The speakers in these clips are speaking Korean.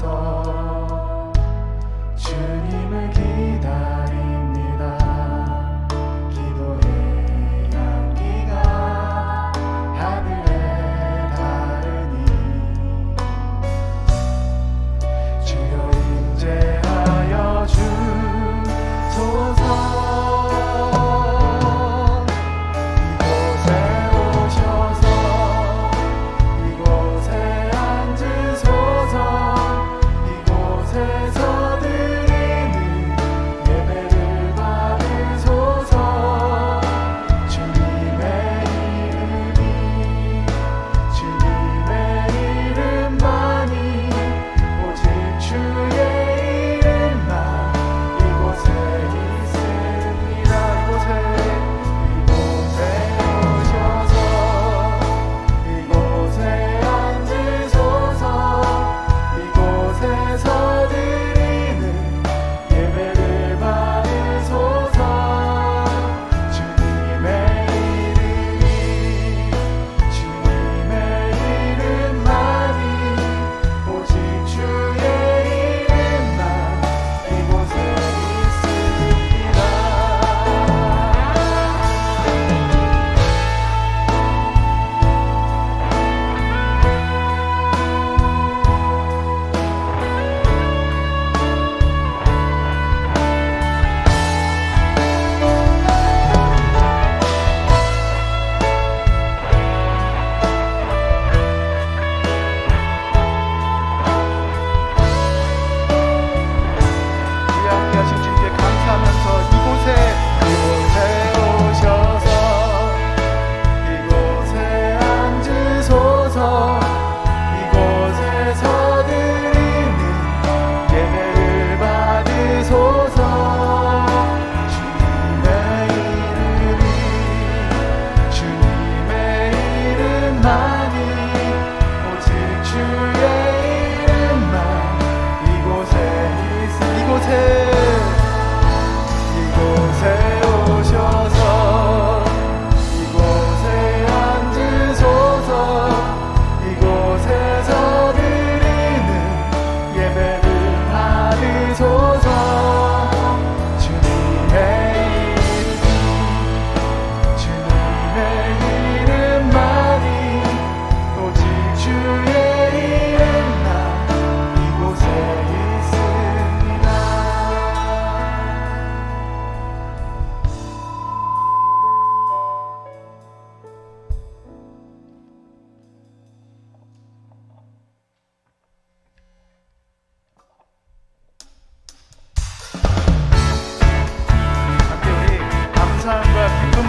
주셔서 주님을 기다립니다. 기도의 향기가 하늘에 닿으니 주여 임재하여 주소서.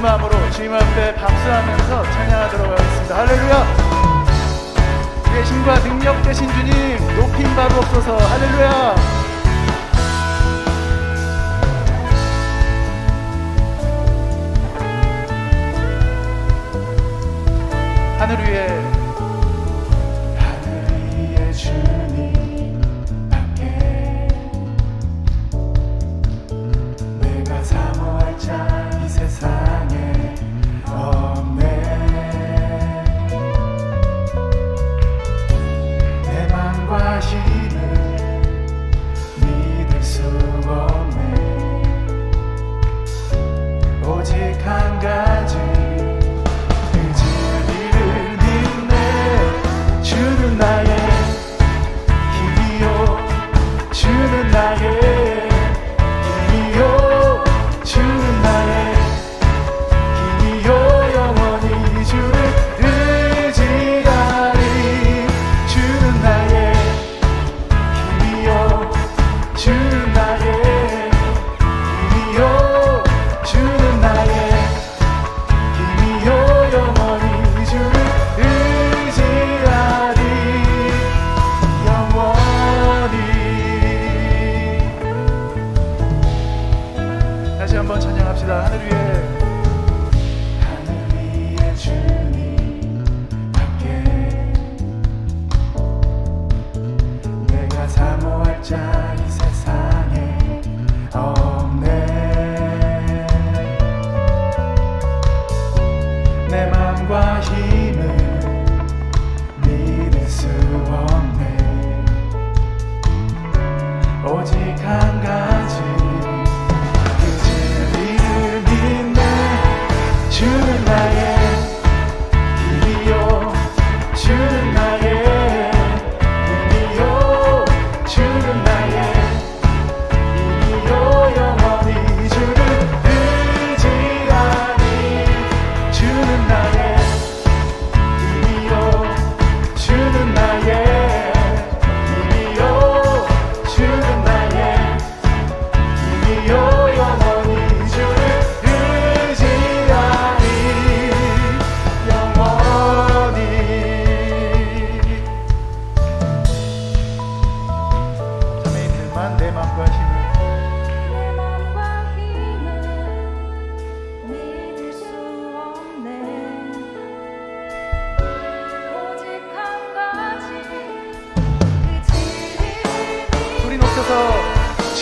마음으로 주님 앞에 박수하면서 찬양하도록 하겠습니다. 할렐루야. 계신과 능력 되신 주님 높임 받으옵소서. 할렐루야. 하늘 위에 주님 밖에 내가 사모할 자 이 세상에 없네. 내 맘과 힘을 믿을 수 없네. 오직 한 가지 그 진리를 믿네.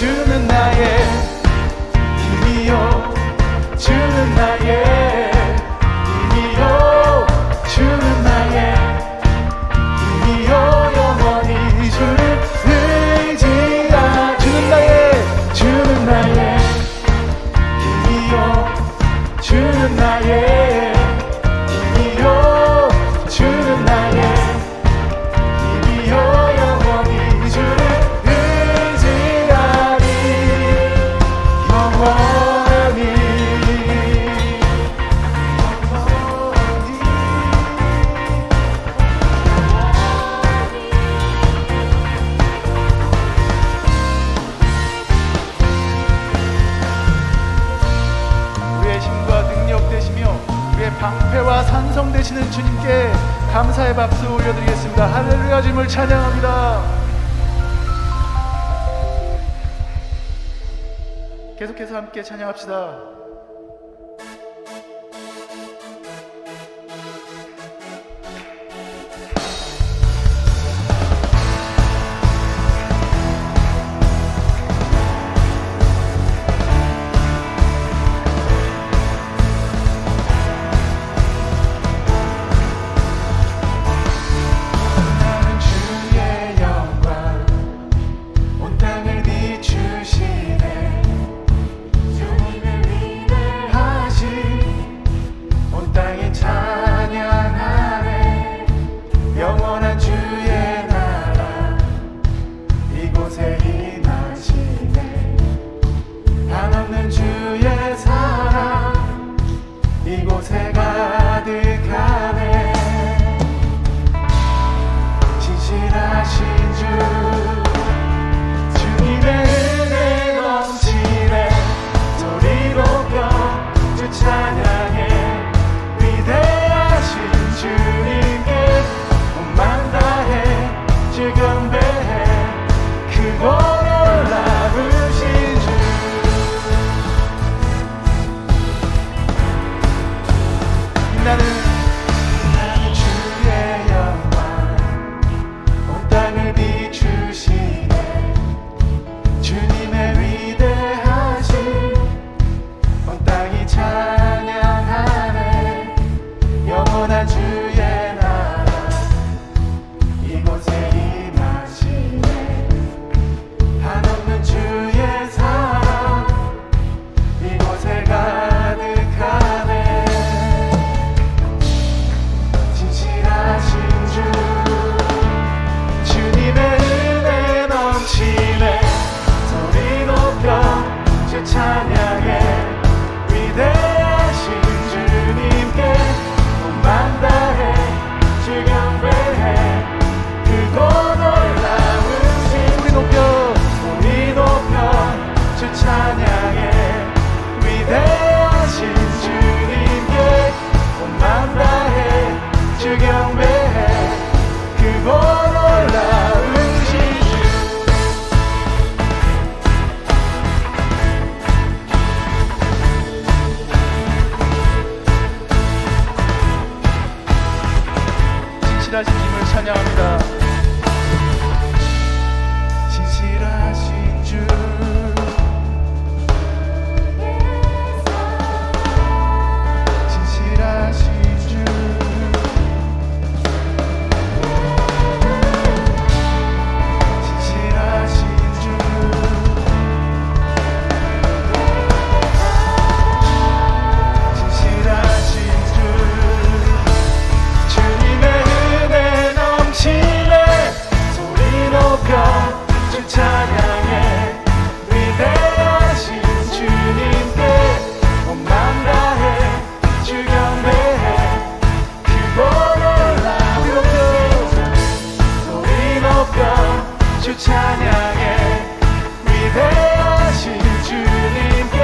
주는 나의 힘이요 주는 나의 힘이요 주는 나의 힘이요 영원히 주를 의지하 주는 나의 힘이요 주는 나의 힘이요 주는 나의 힘이요 영원히 주를 의지하리 영원히 우리의 힘과 능력 되시며 우리의 방패와 산성 되시는 주님께 감사의 박수 올려드리겠습니다. 할렐루야. 주님을 찬양합니다. 계속해서 함께 찬양합시다. 나는 주의 영광 온 땅을 비추시네 주님의 위대하심 온 땅이 찬양하네 영원한 주의 나라 이곳에 임하시네 한없는 주의 사랑 이곳에 가득하네 진실하신 주 주님의 은혜 넘치네 소리 높여 주 찬양해 위대하신 주님께 몸만 다해 주 경배해 크고 놀라우신 주 나는 주의 영광 온 땅을 비추시네 주님의 위대하심 온 땅이 찬양하네 영원한 주의 나라 이곳에 임하시네 한없는 주의 사랑 이곳에 가득하네 진실하신 주 주님의 은혜 넘치네 소리 높여 주 찬양해 위대하신 주님께 몸만 다해 주 경배해 크고 놀라우신 소리 높여 소리 높여 주 찬양해 위대하신 주님께 몸만 다해 주 경배해 크고 놀라우신 주 진실하신 주님을 찬양합니다. 진실하신 주 진실하신 주 진실하신 주 진실하신 주 주님의 은혜 넘치네 소리 높여 주 찬양해 위대하신 주님께 몸만 다해 주 경배해 크고 놀라운 소리 높여 주 찬양해 위대하신 주님께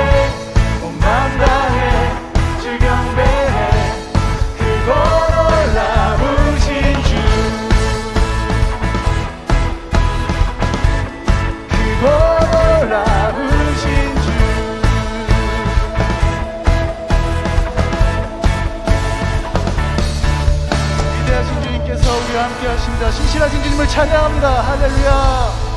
몸만 다해 주 경배해 크고 놀라우신 주 크고 놀라우신 주 위대하신 주님께서 우리와 함께 하십니다. 신실하신 주님을 찬양합니다. 할렐루야.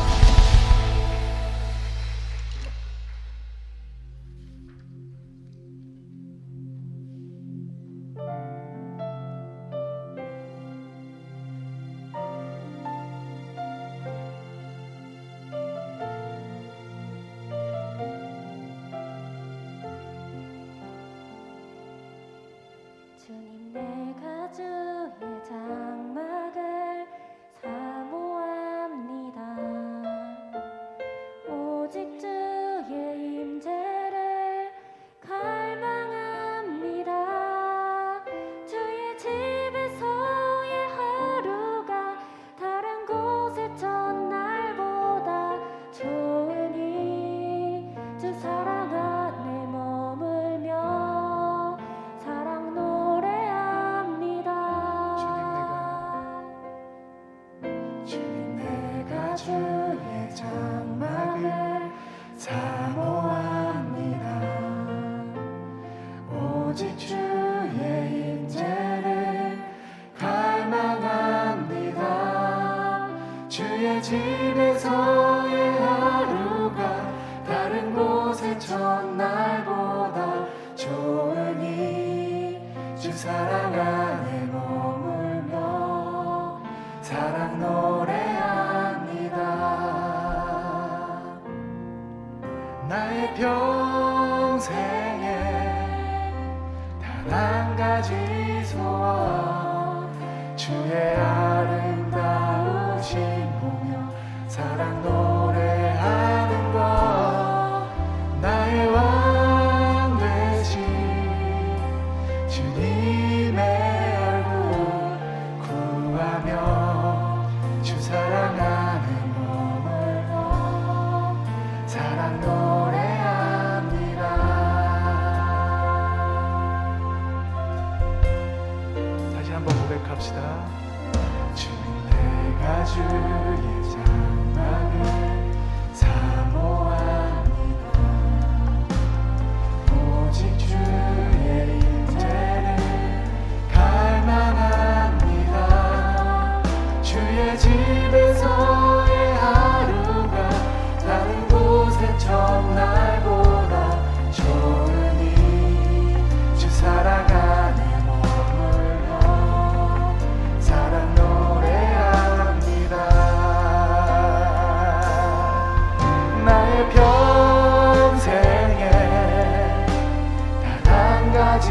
내가 주의 장막을 사모합니다. 오직 주의 임재를 갈망합니다. 주의 집에서의 하루가 다른 곳의 첫날보다 좋으니 주 사랑 안에 머물며 사랑 노래합니다. 나의 평생에 단 한 가지 소원, 주의 아름다우신 보며 사랑 노래하는 것. 나의 왕 되신 주님의 얼굴 구하며 주 사랑 안에 머물러 사랑 노래합니다. 다시 한번 고백합시다. 주님 내가 주의 장막을 사모합니다. 오직 주의 임재를 갈망합니다. 주의 집에서의 하루가 다른 곳의 첫날보다 좋으니 주 사랑 안에 머물러 사랑 노래합니다. 나의 평생에 단 한 가지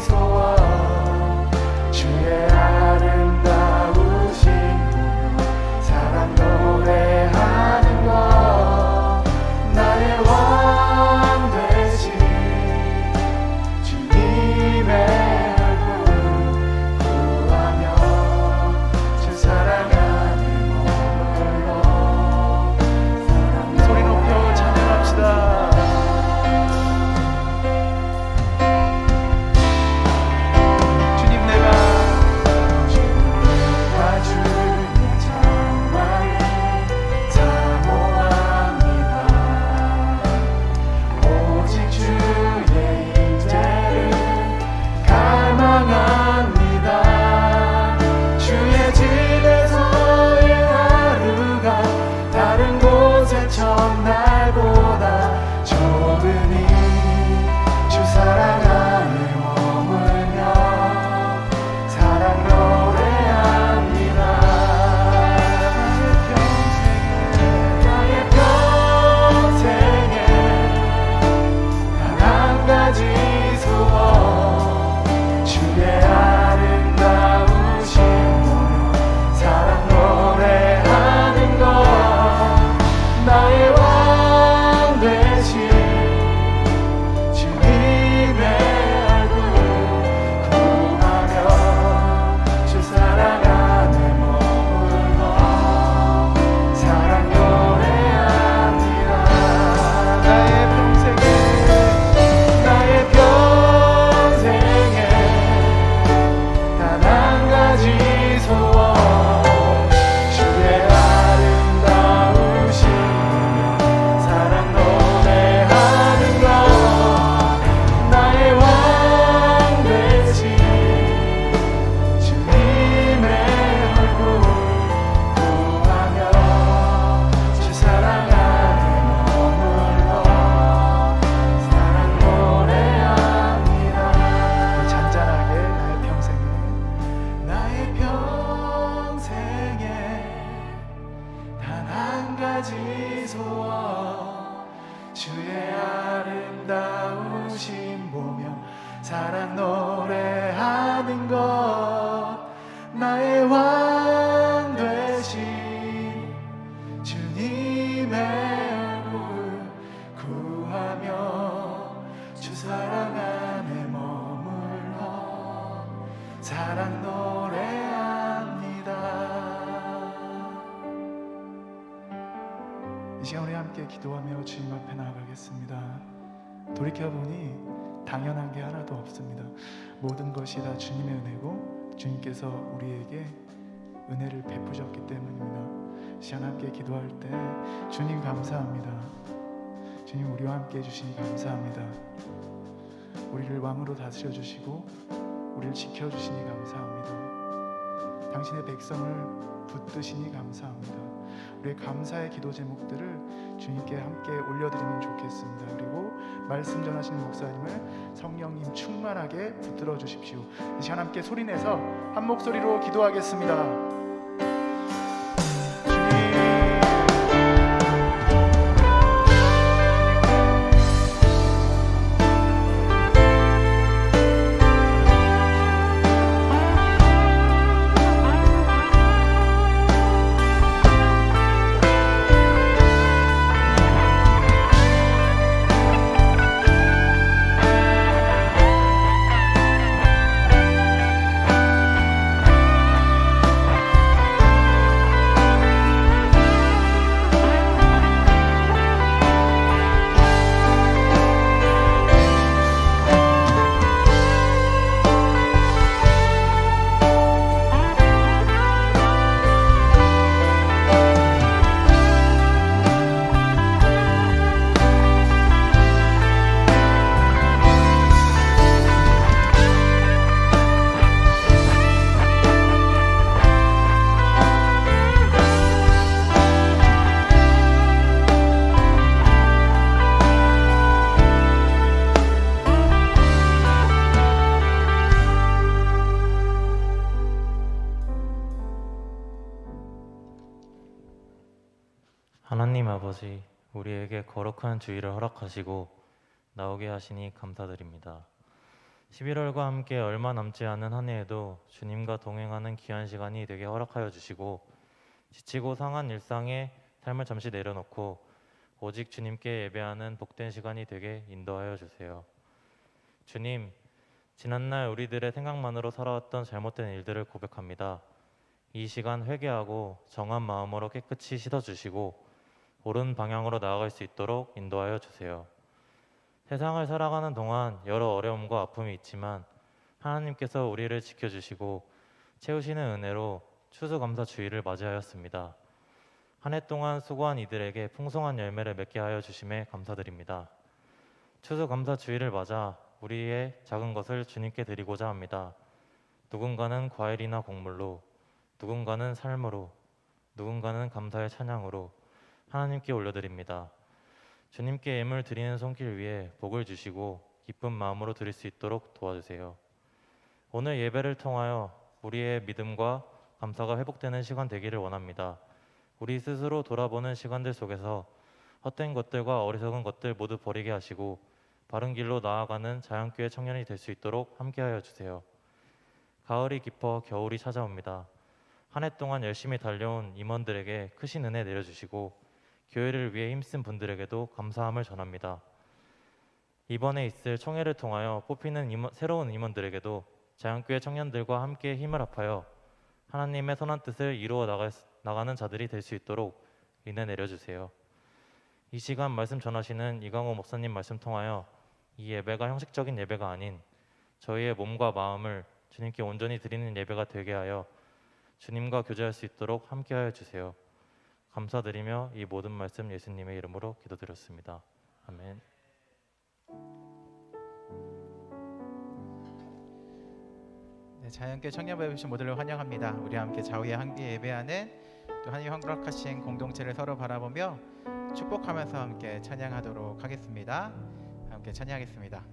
소원, 주의 아름다우신 보며 사랑 노래하는 것. 나의 왕 되신 주님의 얼굴 구하며 주 사랑 안에 머물러 소리 높여 찬양합시다. 주님 내가 주의 장막을 사모합니다. 오직 주의 임재를 갈망합니다. 주의 집에서의 하루가 다른 곳의 첫날보다 좋으니 주 사랑 안에 머물며 사랑 노래합니다. 나의 평생에 단 한 가지 소원, 주의 아름다우신 보며 사랑 노래하는 것. 나의 왕 되신 주님의 얼굴 구하며 주 사랑 안에 머물러 사랑 노래합니다. 나의 평생에 단 한 가지 소원, 주의 아름다우신 사랑 노래하는 것. 나의 왕 되신 주님의 얼굴 구하며 주 사랑 안에 머물러 사랑 노래합니다. 잔잔하게 나의 평생에 단 한 가지 소원, 주의 아름다우신 보며 사랑 노래하는 것. 나의 왕 되신 주님의 얼굴 구하며 주 사랑 안에 머물러 사랑 노래합니다. 이 시간 우리 함께 기도하며 주님 앞에 나아가겠습니다. 돌이켜보니 당연한 게 하나도 없습니다. 모든 것이 다 주님의 은혜고 주님께서 우리에게 은혜를 베푸셨기 때문입니다. 시간 함께 기도할 때 주님 감사합니다. 주님 우리와 함께 해주시니 감사합니다. 우리를 왕으로 다스려 주시고 우리를 지켜주시니 감사합니다. 당신의 백성을 붙드시니 감사합니다. 우리의 감사의 기도 제목들을 주님께 함께 올려드리면 좋겠습니다. 그리고 말씀 전하시는 목사님을 성령님 충만하게 붙들어 주십시오. 이 시간 함께 소리내서 한 목소리로 기도하겠습니다. 하나님 아버지, 우리에게 거룩한 주일을 허락하시고 나오게 하시니 감사드립니다. 11월과 함께 얼마 남지 않은 한 해에도 주님과 동행하는 귀한 시간이 되게 허락하여 주시고 지치고 상한 일상의 삶을 잠시 내려놓고 오직 주님께 예배하는 복된 시간이 되게 인도하여 주세요. 주님, 지난날 우리들의 생각만으로 살아왔던 잘못된 일들을 고백합니다. 이 시간 회개하고 정한 마음으로 깨끗이 씻어주시고 옳은 방향으로 나아갈 수 있도록 인도하여 주세요. 세상을 살아가는 동안 여러 어려움과 아픔이 있지만 하나님께서 우리를 지켜주시고 채우시는 은혜로 추수감사주의를 맞이하였습니다. 한 해 동안 수고한 이들에게 풍성한 열매를 맺게 하여 주심에 감사드립니다. 추수감사주의를 맞아 우리의 작은 것을 주님께 드리고자 합니다. 누군가는 과일이나 곡물로, 누군가는 삶으로, 누군가는 감사의 찬양으로 하나님께 올려드립니다. 주님께 예물 드리는 손길 위에 복을 주시고 기쁜 마음으로 드릴 수 있도록 도와주세요. 오늘 예배를 통하여 우리의 믿음과 감사가 회복되는 시간 되기를 원합니다. 우리 스스로 돌아보는 시간들 속에서 헛된 것들과 어리석은 것들 모두 버리게 하시고 바른 길로 나아가는 자연교회 청년이 될 수 있도록 함께하여 주세요. 가을이 깊어 겨울이 찾아옵니다. 한 해 동안 열심히 달려온 임원들에게 크신 은혜 내려주시고 교회를 위해 힘쓴 분들에게도 감사함을 전합니다. 이번에 있을 총회를 통하여 뽑히는 새로운 임원들에게도 자연교회 청년들과 함께 힘을 합하여 하나님의 선한 뜻을 이루어 나가는 자들이 될 수 있도록 은혜 내려주세요. 이 시간 말씀 전하시는 이강호 목사님 말씀 통하여 이 예배가 형식적인 예배가 아닌 저희의 몸과 마음을 주님께 온전히 드리는 예배가 되게 하여 주님과 교제할 수 있도록 함께하여 주세요. 감사드리며 이 모든 말씀 예수님의 이름으로 기도드렸습니다. 아멘. 네, 자연교회 청년부에 오신 모두를 환영합니다. 우리 함께 좌우에 함께 예배하는 또 하나님 허락하신 공동체를 서로 바라보며 축복하면서 함께 찬양하도록 하겠습니다. 함께 찬양하겠습니다.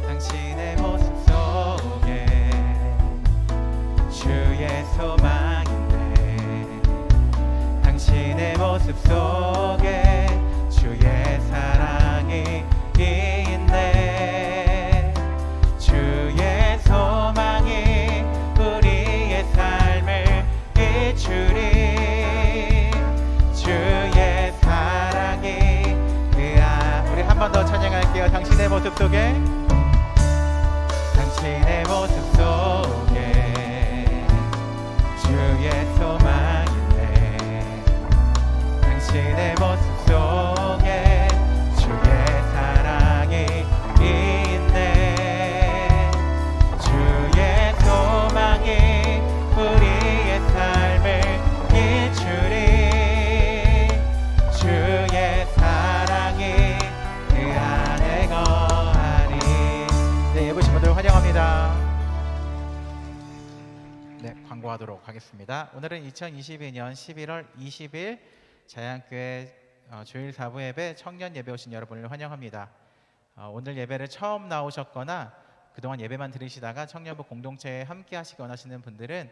당신의 모습 속에 주의 소망인데 당신의 모습 속에 주의 사랑이 있네. 주의 소망이 우리의 삶을 비추리. 주의 사랑이 우리 한 번 더 찬양할게요. 당신의 모습 속에 당신의 모습 속에 주의 소망이네. 당신의 모습 속에 주의 사랑이 네, 광고하도록 하겠습니다. 오늘은 2022년 11월 20일 자양교회 주일 4부 예배 청년 예배 오신 여러분을 환영합니다. 오늘 예배를 처음 나오셨거나 그동안 예배만 들으시다가 청년부 공동체에 함께 하시기 원하시는 분들은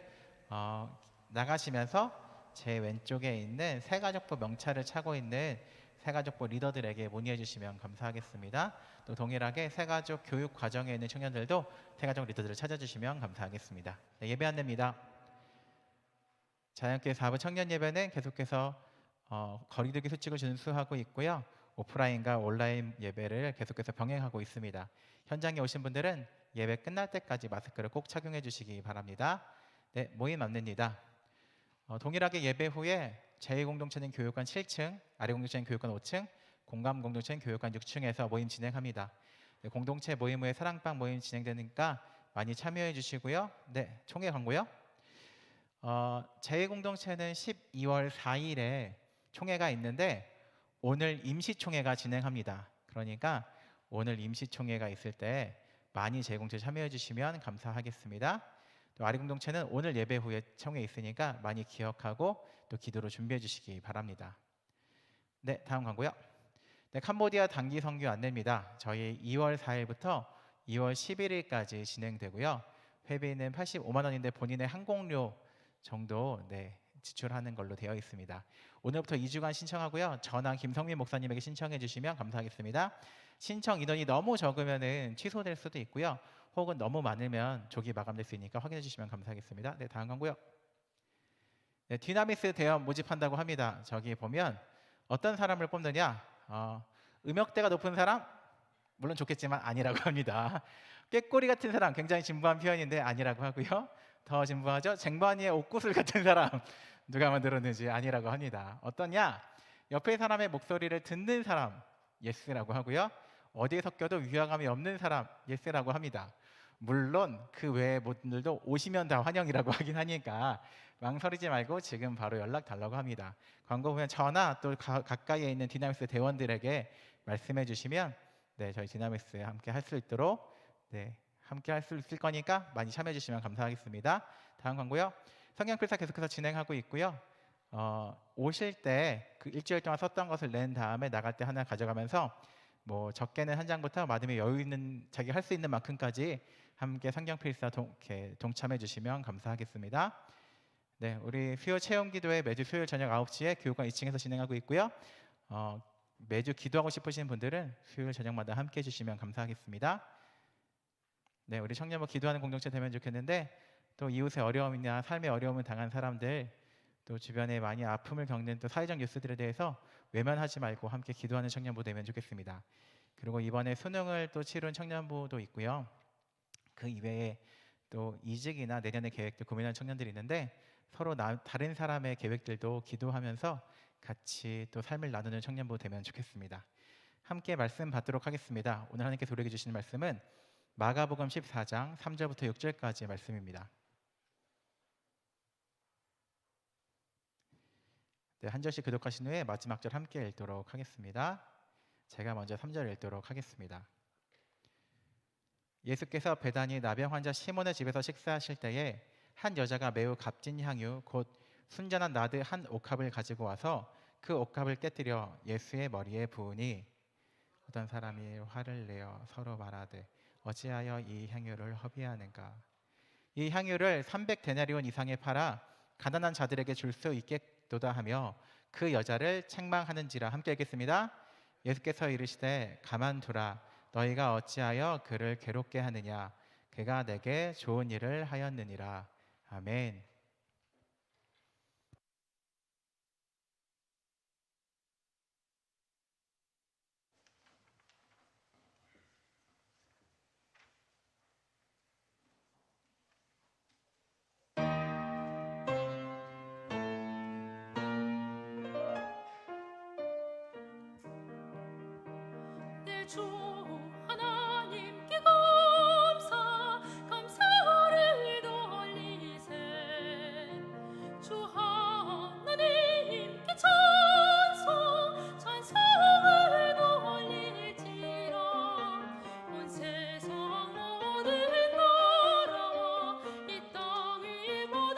나가시면서 제 왼쪽에 있는 새가족부 명찰을 차고 있는 새가족부 리더들에게 문의해 주시면 감사하겠습니다. 또 동일하게 새가족 교육 과정에 있는 청년들도 새가족 리더들을 찾아주시면 감사하겠습니다. 네, 예배 안내입니다. 자연교회 4부 청년 예배는 계속해서 거리두기 수칙을 준수하고 있고요. 오프라인과 온라인 예배를 계속해서 병행하고 있습니다. 현장에 오신 분들은 예배 끝날 때까지 마스크를 꼭 착용해 주시기 바랍니다. 네, 모임 안내입니다. 동일하게 예배 후에 제2공동체는 교육관 7층, 아래공동체는 교육관 5층, 공감공동체는 교육관 6층에서 모임 진행합니다. 네, 공동체 모임 후에 사랑방 모임 진행되니까 많이 참여해 주시고요. 네, 총회 광고요. 제2공동체는 12월 4일에 총회가 있는데 오늘 임시총회가 진행합니다. 그러니까 오늘 임시총회가 있을 때 많이 제2공동체 참여해 주시면 감사하겠습니다. 또 아리공동체는 오늘 예배 후에 총회 있으니까 많이 기억하고 또 기도로 준비해 주시기 바랍니다. 네, 다음 광고요. 네, 캄보디아 단기 선교 안내입니다. 저희 2월 4일부터 2월 11일까지 진행되고요. 회비는 85만 원인데 본인의 항공료 정도 지출하는 걸로 되어 있습니다. 오늘부터 2주간 신청하고요. 전화 김성민 목사님에게 신청해 주시면 감사하겠습니다. 신청 인원이 너무 적으면 취소될 수도 있고요. 혹은 너무 많으면 조기 마감될 수 있으니까 확인해 주시면 감사하겠습니다. 네, 다음 광고요. 네, 디나미스 대원 모집한다고 합니다. 저기 보면 어떤 사람을 뽑느냐? 음역대가 높은 사람? 물론 좋겠지만 아니라고 합니다. 꾀꼬리 같은 사람, 굉장히 진부한 표현인데 아니라고 하고요. 더 진부하죠? 쟁반위에 옥구슬 같은 사람, 누가 만들었는지 아니라고 합니다. 어떠냐? 옆에 사람의 목소리를 듣는 사람, 예스라고 하고요. 어디에 섞여도 위화감이 없는 사람, 예스라고 합니다. 물론 그 외의 분들도 오시면 다 환영이라고 하긴 하니까 망설이지 말고 지금 바로 연락 달라고 합니다. 광고 보면 전화 또 가까이에 있는 디나미스 대원들에게 말씀해 주시면 저희 디나미스에 함께 할 수 있도록 함께 할 수 있을 거니까 많이 참여해 주시면 감사하겠습니다. 다음 광고요. 성경필사 계속해서 진행하고 있고요. 오실 때 그 일주일 동안 썼던 것을 낸 다음에 나갈 때 하나 가져가면서 뭐 적게는 한 장부터 많으면 여유 있는 자기 할 수 있는 만큼까지 함께 성경필사 동참해 주시면 감사하겠습니다. 네, 우리 수요 체험 기도회 매주 수요일 저녁 9시에 교육관 2층에서 진행하고 있고요. 매주 기도하고 싶으신 분들은 수요일 저녁마다 함께 해 주시면 감사하겠습니다. 네, 우리 청년부 기도하는 공동체 되면 좋겠는데 또 이웃의 어려움이나 삶의 어려움을 당한 사람들 또 주변에 많이 아픔을 겪는 또 사회적 뉴스들에 대해서 외면하지 말고 함께 기도하는 청년부 되면 좋겠습니다. 그리고 이번에 수능을 또 치른 청년부도 있고요. 그 이외에 또 이직이나 내년의 계획도 고민하는 청년들이 있는데 서로 다른 사람의 계획들도 기도하면서 같이 또 삶을 나누는 청년부 되면 좋겠습니다. 함께 말씀 받도록 하겠습니다. 오늘 하나님께서 우리에게 주시는 말씀은 마가복음 14장 3절부터 6절까지의 말씀입니다. 네, 한 절씩 교독하신 후에 마지막 절 함께 읽도록 하겠습니다. 제가 먼저 3절 읽도록 하겠습니다. 예수께서 베다니 나병 환자 시몬의 집에서 식사하실 때에 한 여자가 매우 값진 향유 곧 순전한 나드 한 옥합을 가지고 와서 그 옥합을 깨뜨려 예수의 머리에 부으니 어떤 사람이 화를 내어 서로 말하되 어찌하여 이 향유를 허비하는가. 이 향유를 300데나리온 이상에 팔아 가난한 자들에게 줄 수 있겠도다 하며 그 여자를 책망하는지라. 함께 읽겠습니다. 예수께서 이르시되 가만두라. 너희가 어찌하여 그를 괴롭게 하느냐. 그가 내게 좋은 일을 하였느니라. 아멘. 주 하나님께 감사를 돌리세. 주 하나님께 찬송을 돌릴지라. 온 세상 모든 나라와 이 땅 위 모든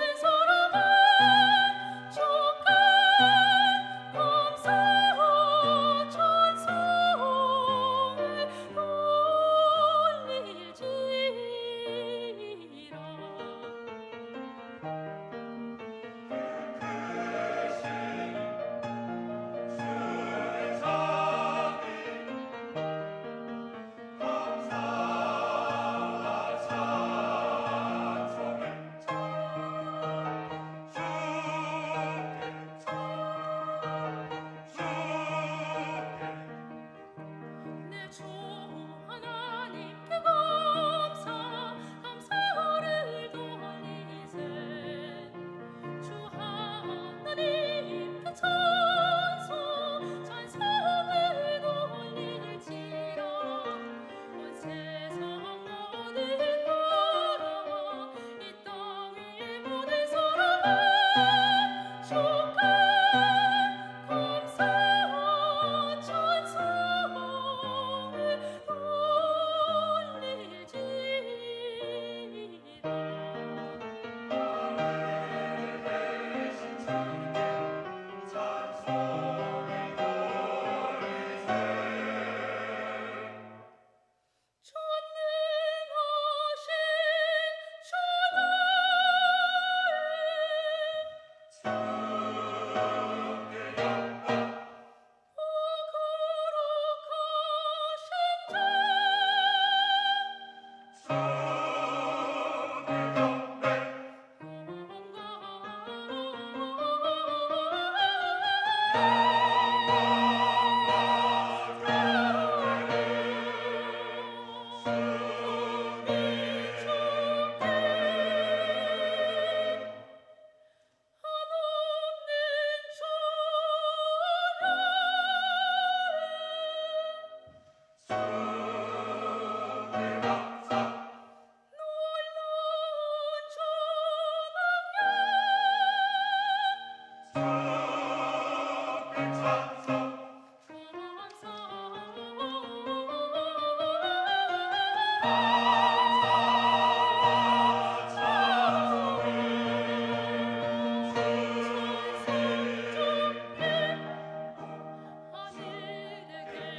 하늘에 계신 주님께 영광과 하나님 내게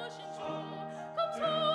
주신 주 감사와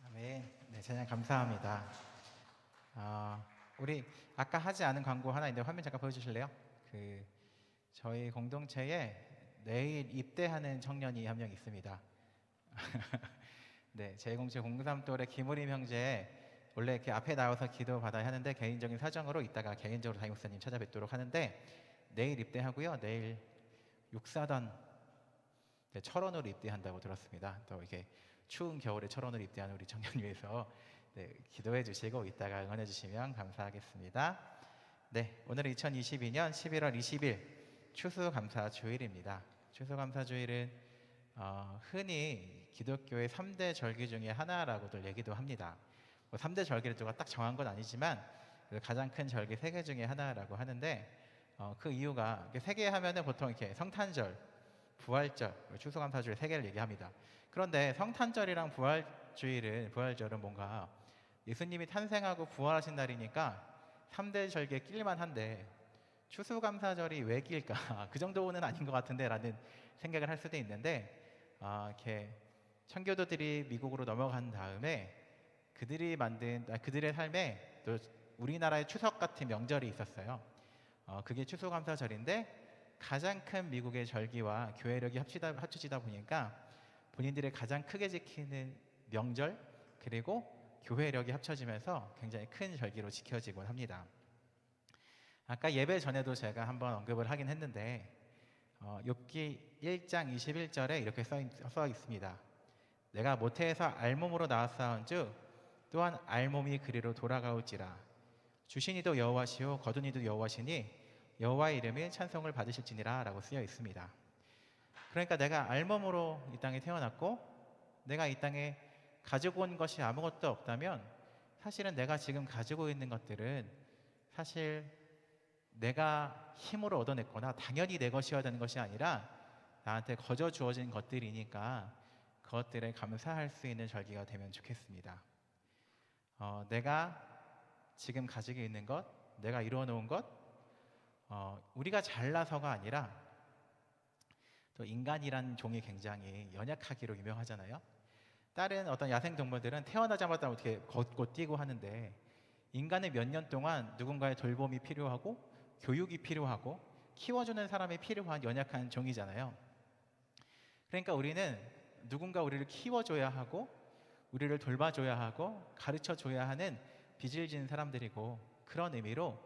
아멘. 네, 찬양 감사합니다. 우리 아까 하지 않은 광고 하나 있는데 화면 잠깐 보여주실래요? 저희 공동체에 내일 입대하는 청년이 한 명 있습니다. 네, 제 공동체 03돌의 김우림 형제 원래 이렇게 앞에 나와서 기도 받아야 하는데 개인적인 사정으로 이따가 개인적으로 담임 목사님 찾아뵙도록 하는데 내일 입대하고요. 내일 육사단 철원으로 입대한다고 들었습니다. 또 이렇게 추운 겨울에 철원으로 입대하는 우리 청년 위해서 기도해 주시고 이따가 응원해 주시면 감사하겠습니다. 네, 오늘은 2022년 11월 20일 추수감사주일입니다. 추수감사주일은 흔히 기독교의 3대 절기 중에 하나라고들 얘기도 합니다. 3대 절기를 누가 딱 정한 건 아니지만 가장 큰 절기 3개 중에 하나라고 하는데 그 이유가 3개 하면은 보통 이렇게 성탄절, 부활절, 추수감사주일 3개를 얘기합니다. 그런데 성탄절이랑 부활절은 뭔가 예수님이 탄생하고 부활하신 날이니까 3대 절기에 낄만 한데 추수감사절이 왜 낄까? 그 정도는 아닌 것 같은데 라는 생각을 할 수도 있는데 이렇게 청교도들이 미국으로 넘어간 다음에 그들의 삶에 또 우리나라의 추석 같은 명절이 있었어요. 그게 추수감사절인데 가장 큰 미국의 절기와 교회력이 합쳐지다 보니까 본인들의 가장 크게 지키는 명절 그리고 교회력이 합쳐지면서 굉장히 큰 절기로 지켜지곤 합니다. 아까 예배 전에도 제가 한번 언급을 하긴 했는데 욥기 1장 21절에 이렇게 써 있습니다. 내가 모태에서 알몸으로 나왔사온즉 또한 알몸이 그리로 돌아가올지라. 주신 이도 여호와시요 거둔 이도 여호와시니 여호와의 이름이 찬송을 받으실지니라 라고 쓰여 있습니다. 그러니까 내가 알몸으로 이 땅에 태어났고 내가 이 땅에 가지고 온 것이 아무것도 없다면 사실은 내가 지금 가지고 있는 것들은 사실 내가 힘으로 얻어냈거나 당연히 내 것이어야 되는 것이 아니라 나한테 거저 주어진 것들이니까 그것들에 감사할 수 있는 절기가 되면 좋겠습니다. 내가 지금 가지고 있는 것, 내가 이루어 놓은 것, 우리가 잘나서가 아니라 또 인간이란 종이 굉장히 연약하기로 유명하잖아요. 다른 어떤 야생 동물들은 태어나자마자 어떻게 걷고 뛰고 하는데 인간은 몇 년 동안 누군가의 돌봄이 필요하고 교육이 필요하고 키워주는 사람이 필요한 연약한 종이잖아요. 그러니까 우리는 누군가 우리를 키워줘야 하고 우리를 돌봐줘야 하고 가르쳐줘야 하는 빚을 지는 사람들이고 그런 의미로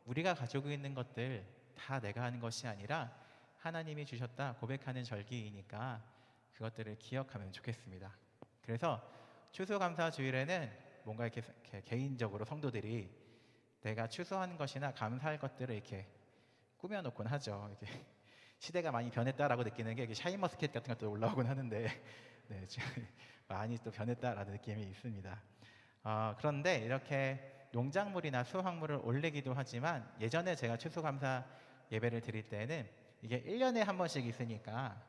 우리가 가지고 있는 것들 다 내가 하는 것이 아니라 하나님이 주셨다 고백하는 절기이니까 그것들을 기억하면 좋겠습니다. 그래서 추수감사주일에는 뭔가 이렇게 개인적으로 성도들이 내가 추수하는 것이나 감사할 것들을 이렇게 꾸며놓곤 하죠. 이렇게 시대가 많이 변했다라고 느끼는 게 샤인머스켓 같은 것도 올라오곤 하는데 네, 지금 많이 또 변했다라는 느낌이 있습니다. 그런데 이렇게 농작물이나 수확물을 올리기도 하지만 예전에 제가 추수감사 예배를 드릴 때는 이게 1년에 한 번씩 있으니까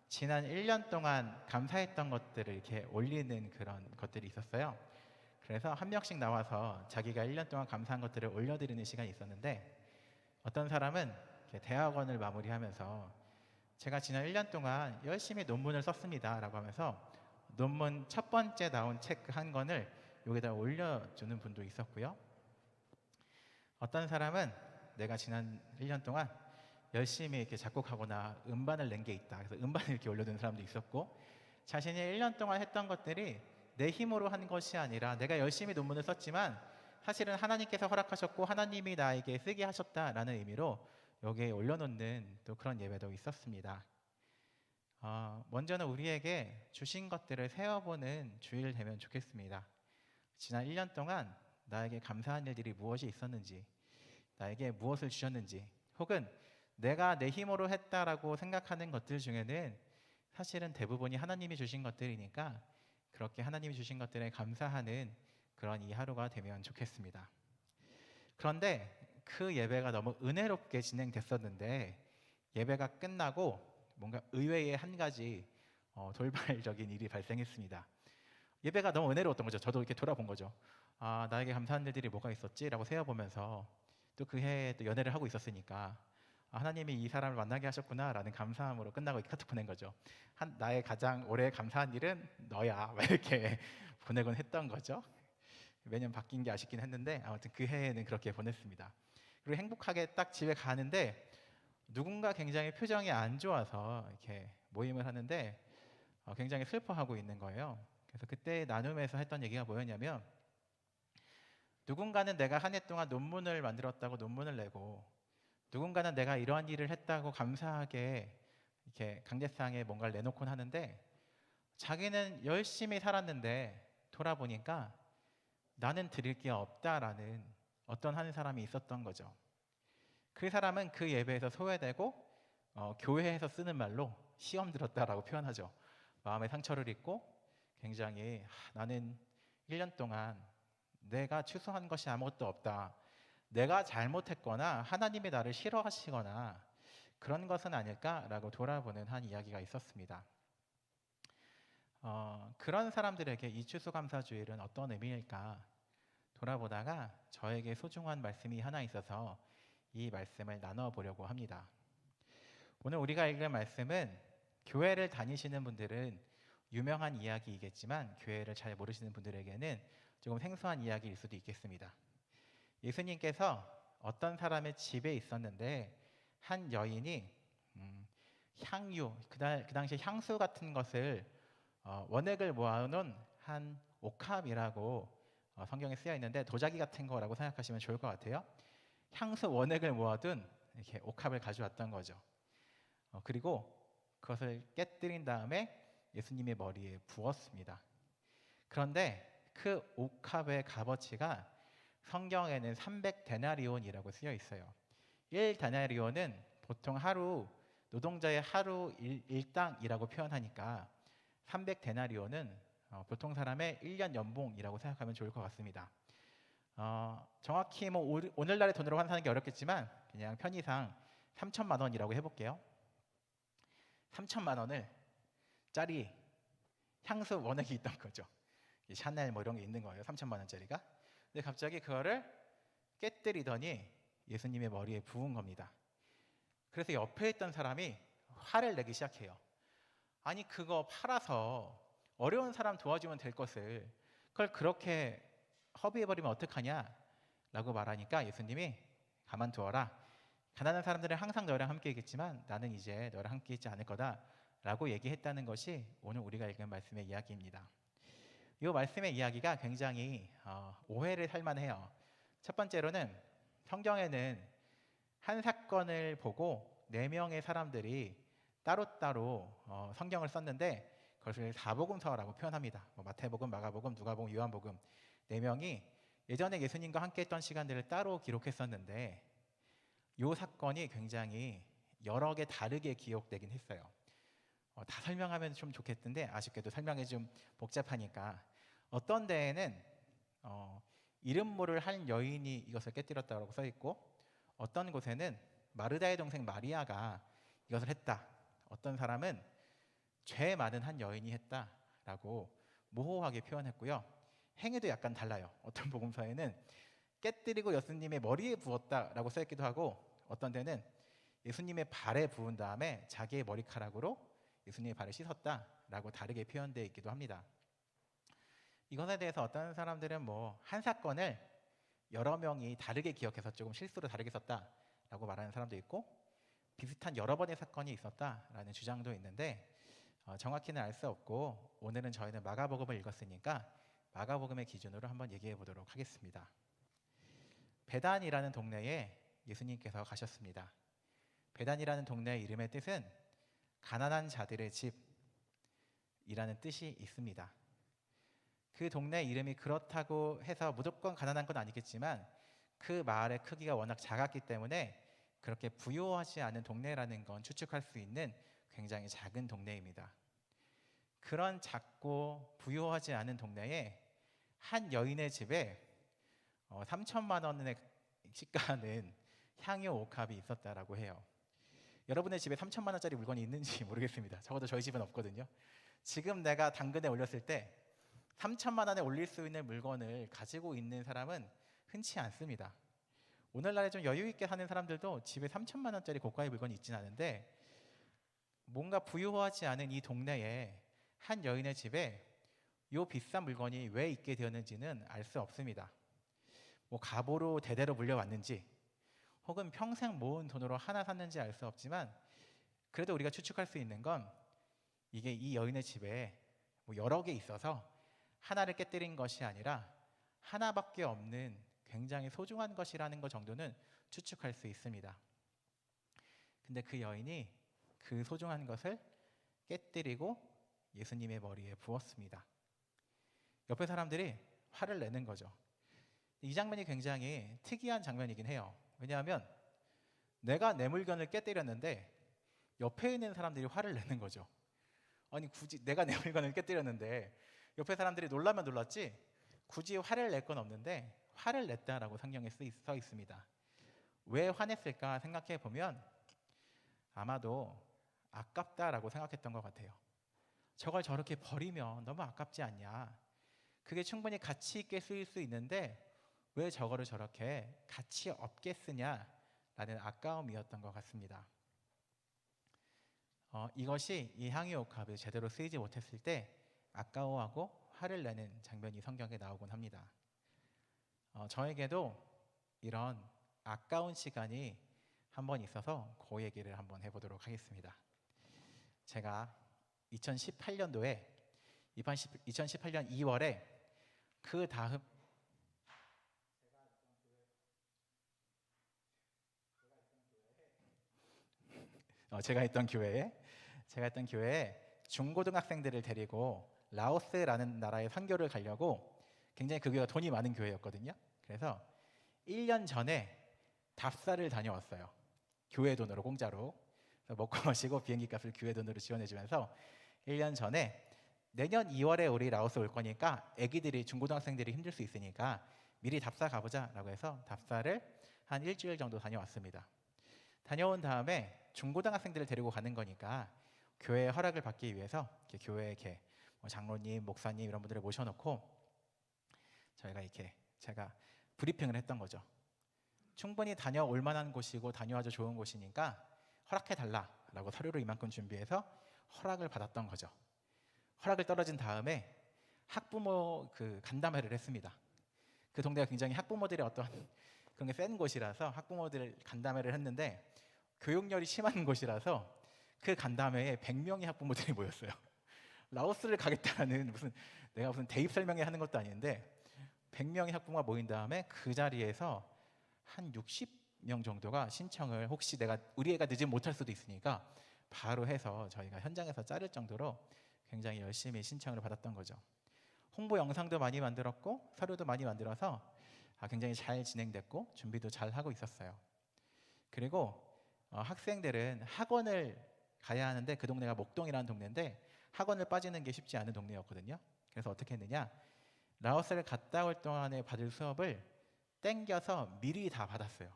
지난 1년 동안 감사했던 것들을 이렇게 올리는 그런 것들이 있었어요. 그래서 한 명씩 나와서 자기가 1년 동안 감사한 것들을 올려드리는 시간이 있었는데 어떤 사람은 이렇게 대학원을 마무리하면서 제가 지난 1년 동안 열심히 논문을 썼습니다 라고 하면서 논문 첫 번째 나온 책 한 권을 여기다 올려주는 분도 있었고요. 어떤 사람은 내가 지난 1년 동안 열심히 이렇게 작곡하거나 음반을 낸 게 있다. 그래서 음반을 이렇게 올려두는 사람도 있었고, 자신이 1년 동안 했던 것들이 내 힘으로 한 것이 아니라 내가 열심히 논문을 썼지만 사실은 하나님께서 허락하셨고 하나님이 나에게 쓰게 하셨다라는 의미로 여기에 올려놓는 또 그런 예배도 있었습니다. 먼저는 우리에게 주신 것들을 세어보는 주일 되면 좋겠습니다. 지난 1년 동안 나에게 감사한 일들이 무엇이 있었는지, 나에게 무엇을 주셨는지, 혹은 내가 내 힘으로 했다라고 생각하는 것들 중에는 사실은 대부분이 하나님이 주신 것들이니까 그렇게 하나님이 주신 것들에 감사하는 그런 이 하루가 되면 좋겠습니다. 그런데 그 예배가 너무 은혜롭게 진행됐었는데 예배가 끝나고 뭔가 의외의 한 가지 돌발적인 일이 발생했습니다. 예배가 너무 은혜로웠던 거죠. 저도 이렇게 돌아본 거죠. 나에게 감사한 일들이 뭐가 있었지라고 세어보면서 또 그 해에 또 연애를 하고 있었으니까 하나님이 이 사람을 만나게 하셨구나라는 감사함으로 끝나고 카톡 보낸 거죠. 나의 가장 올해 감사한 일은 너야 막 이렇게 보내곤 했던 거죠. 매년 바뀐 게 아쉽긴 했는데 아무튼 그 해에는 그렇게 보냈습니다. 그리고 행복하게 딱 집에 가는데 누군가 굉장히 표정이 안 좋아서 이렇게 모임을 하는데 굉장히 슬퍼하고 있는 거예요. 그래서 그때 나눔에서 했던 얘기가 뭐였냐면, 누군가는 내가 한 해 동안 논문을 만들었다고 논문을 내고, 누군가는 내가 이러한 일을 했다고 감사하게 이렇게 강제상에 뭔가를 내놓곤 하는데, 자기는 열심히 살았는데 돌아보니까 나는 드릴 게 없다라는 어떤 한 사람이 있었던 거죠. 그 사람은 그 예배에서 소외되고 교회에서 쓰는 말로 시험 들었다라고 표현하죠. 마음의 상처를 입고 굉장히 나는 1년 동안 내가 추수한 것이 아무것도 없다, 내가 잘못했거나 하나님이 나를 싫어하시거나 그런 것은 아닐까라고 돌아보는 한 이야기가 있었습니다. 그런 사람들에게 이 추수감사주일은 어떤 의미일까 돌아보다가 저에게 소중한 말씀이 하나 있어서 이 말씀을 나눠보려고 합니다. 오늘 우리가 읽을 말씀은 교회를 다니시는 분들은 유명한 이야기이겠지만 교회를 잘 모르시는 분들에게는 조금 생소한 이야기일 수도 있겠습니다. 예수님께서 어떤 사람의 집에 있었는데 한 여인이 향유, 그 당시에 향수 같은 것을 원액을 모아놓은 한 옥합이라고 성경에 쓰여 있는데 도자기 같은 거라고 생각하시면 좋을 것 같아요. 향수 원액을 모아둔 이렇게 옥합을 가져왔던 거죠. 그리고 그것을 깨뜨린 다음에 예수님의 머리에 부었습니다. 그런데 그 옥합의 값어치가 성경에는 300데나리온이라고 쓰여 있어요. 1데나리온은 보통 하루 노동자의 하루 일당이라고 표현하니까 300데나리온은 보통 사람의 1년 연봉이라고 생각하면 좋을 것 같습니다. 정확히 뭐 오늘날의 돈으로 환산하는 게 어렵겠지만 그냥 편의상 3천만 원이라고 해볼게요. 3천만 원을 짜리 향수 원액이 있던 거죠. 샤넬 뭐 이런 게 있는 거예요. 3천만 원짜리가. 근데 갑자기 그거를 깨뜨리더니 예수님의 머리에 부은 겁니다. 그래서 옆에 있던 사람이 화를 내기 시작해요. 아니 그거 팔아서 어려운 사람 도와주면 될 것을 그걸 그렇게 허비해버리면 어떡하냐 라고 말하니까 예수님이 가만두어라. 가난한 사람들은 항상 너랑 함께 있겠지만 나는 이제 너랑 함께 있지 않을 거다 라고 얘기했다는 것이 오늘 우리가 읽은 말씀의 이야기입니다. 이 말씀의 이야기가 굉장히 오해를 살만해요. 첫 번째로는 성경에는 한 사건을 보고 4명의 사람들이 따로따로 성경을 썼는데 그것을 사복음서라고 표현합니다. 마태복음, 마가복음, 누가복음, 요한복음 4명이 예전에 예수님과 함께 했던 시간들을 따로 기록했었는데 이 사건이 굉장히 여러 개 다르게 기록되긴 했어요. 다 설명하면 좀 좋겠는데 아쉽게도 설명이 좀 복잡하니까 어떤 데에는 이름 모를 한 여인이 이것을 깨뜨렸다고 써 있고 어떤 곳에는 마르다의 동생 마리아가 이것을 했다. 어떤 사람은 죄 많은 한 여인이 했다라고 모호하게 표현했고요. 행위도 약간 달라요. 어떤 복음서에는 깨뜨리고 예수님의 머리에 부었다라고 써 있기도 하고 어떤 데는 예수님의 발에 부은 다음에 자기의 머리카락으로 예수님의 발을 씻었다라고 다르게 표현되어 있기도 합니다. 이것에 대해서 어떤 사람들은 한 사건을 여러 명이 다르게 기억해서 조금 실수로 다르게 썼다라고 말하는 사람도 있고 비슷한 여러 번의 사건이 있었다라는 주장도 있는데 정확히는 알 수 없고 오늘은 저희는 마가복음을 읽었으니까 마가복음의 기준으로 한번 얘기해 보도록 하겠습니다. 베단이라는 동네에 예수님께서 가셨습니다. 베단이라는 동네의 이름의 뜻은 가난한 자들의 집이라는 뜻이 있습니다. 그 동네 이름이 그렇다고 해서 무조건 가난한 건 아니겠지만 그 마을의 크기가 워낙 작았기 때문에 그렇게 부유하지 않은 동네라는 건 추측할 수 있는 굉장히 작은 동네입니다. 그런 작고 부유하지 않은 동네에 한 여인의 집에 3천만 원의 시가하는 향유 옥합이 있었다라고 해요. 여러분의 집에 3천만 원짜리 물건이 있는지 모르겠습니다. 적어도 저희 집은 없거든요. 지금 내가 당근에 올렸을 때 3천만 원에 올릴 수 있는 물건을 가지고 있는 사람은 흔치 않습니다. 오늘날에 좀 여유 있게 사는 사람들도 집에 3천만 원짜리 고가의 물건이 있지는 않은데 뭔가 부유하지 않은 이 동네에 한 여인의 집에 이 비싼 물건이 왜 있게 되었는지는 알 수 없습니다. 갑오로 대대로 물려왔는지 혹은 평생 모은 돈으로 하나 샀는지 알 수 없지만 그래도 우리가 추측할 수 있는 건 이게 이 여인의 집에 여러 개 있어서 하나를 깨뜨린 것이 아니라 하나밖에 없는 굉장히 소중한 것이라는 것 정도는 추측할 수 있습니다. 근데 그 여인이 그 소중한 것을 깨뜨리고 예수님의 머리에 부었습니다. 옆에 사람들이 화를 내는 거죠. 이 장면이 굉장히 특이한 장면이긴 해요. 왜냐하면 내가 내 물건을 깨뜨렸는데 옆에 있는 사람들이 화를 내는 거죠. 아니 굳이 내가 내 물건을 깨뜨렸는데 옆에 사람들이 놀라면 놀랐지 굳이 화를 낼 건 없는데 화를 냈다라고 성경에 써 있습니다. 왜 화냈을까 생각해 보면 아마도 아깝다라고 생각했던 것 같아요. 저걸 저렇게 버리면 너무 아깝지 않냐. 그게 충분히 가치 있게 쓰일 수 있는데 왜 저거를 저렇게 가치 없게 쓰냐라는 아까움이었던 것 같습니다. 이것이 이 향유 옥합이 제대로 쓰이지 못했을 때 아까워하고 화를 내는 장면이 성경에 나오곤 합니다. 저에게도 이런 아까운 시간이 한번 있어서 그 얘기를 한번 해보도록 하겠습니다. 제가 2018년도에 2018년 2월에 그 다음 제가 있던 교회에 중고등학생들을 데리고 라오스라는 나라에 선교를 가려고 굉장히 그 교회가 돈이 많은 교회였거든요. 그래서 1년 전에 답사를 다녀왔어요. 교회 돈으로 공짜로. 그래서 먹고 마시고 비행기 값을 교회 돈으로 지원해주면서 1년 전에 내년 2월에 우리 라오스 올 거니까 애기들이 중고등학생들이 힘들 수 있으니까 미리 답사 가보자라고 해서 답사를 한 일주일 정도 다녀왔습니다. 다녀온 다음에 중고등학생들을 데리고 가는 거니까 교회의 허락을 받기 위해서 교회에 장로님, 목사님 이런 분들을 모셔놓고 제가 브리핑을 했던 거죠. 충분히 다녀올 만한 곳이고 다녀와도 좋은 곳이니까 허락해달라라고 서류를 이만큼 준비해서 허락을 받았던 거죠. 허락을 떨어진 다음에 학부모 간담회를 했습니다. 그 동네가 굉장히 학부모들의 어떤 그런 게 센 곳이라서 학부모들 간담회를 했는데 교육열이 심한 곳이라서 그 간담회에 100명의 학부모들이 모였어요. 라오스를 가겠다는 내가 무슨 대입 설명회 하는 것도 아닌데 100명의 학부모가 모인 다음에 그 자리에서 한 60명 정도가 신청을 혹시 우리 애가 늦으면 못할 수도 있으니까 바로 해서 저희가 현장에서 자를 정도로 굉장히 열심히 신청을 받았던 거죠. 홍보 영상도 많이 만들었고 서류도 많이 만들어서 굉장히 잘 진행됐고 준비도 잘 하고 있었어요. 그리고 학생들은 학원을 가야 하는데 그 동네가 목동이라는 동네인데 학원을 빠지는 게 쉽지 않은 동네였거든요. 그래서 어떻게 했느냐, 라오스를 갔다 올 동안에 받을 수업을 땡겨서 미리 다 받았어요.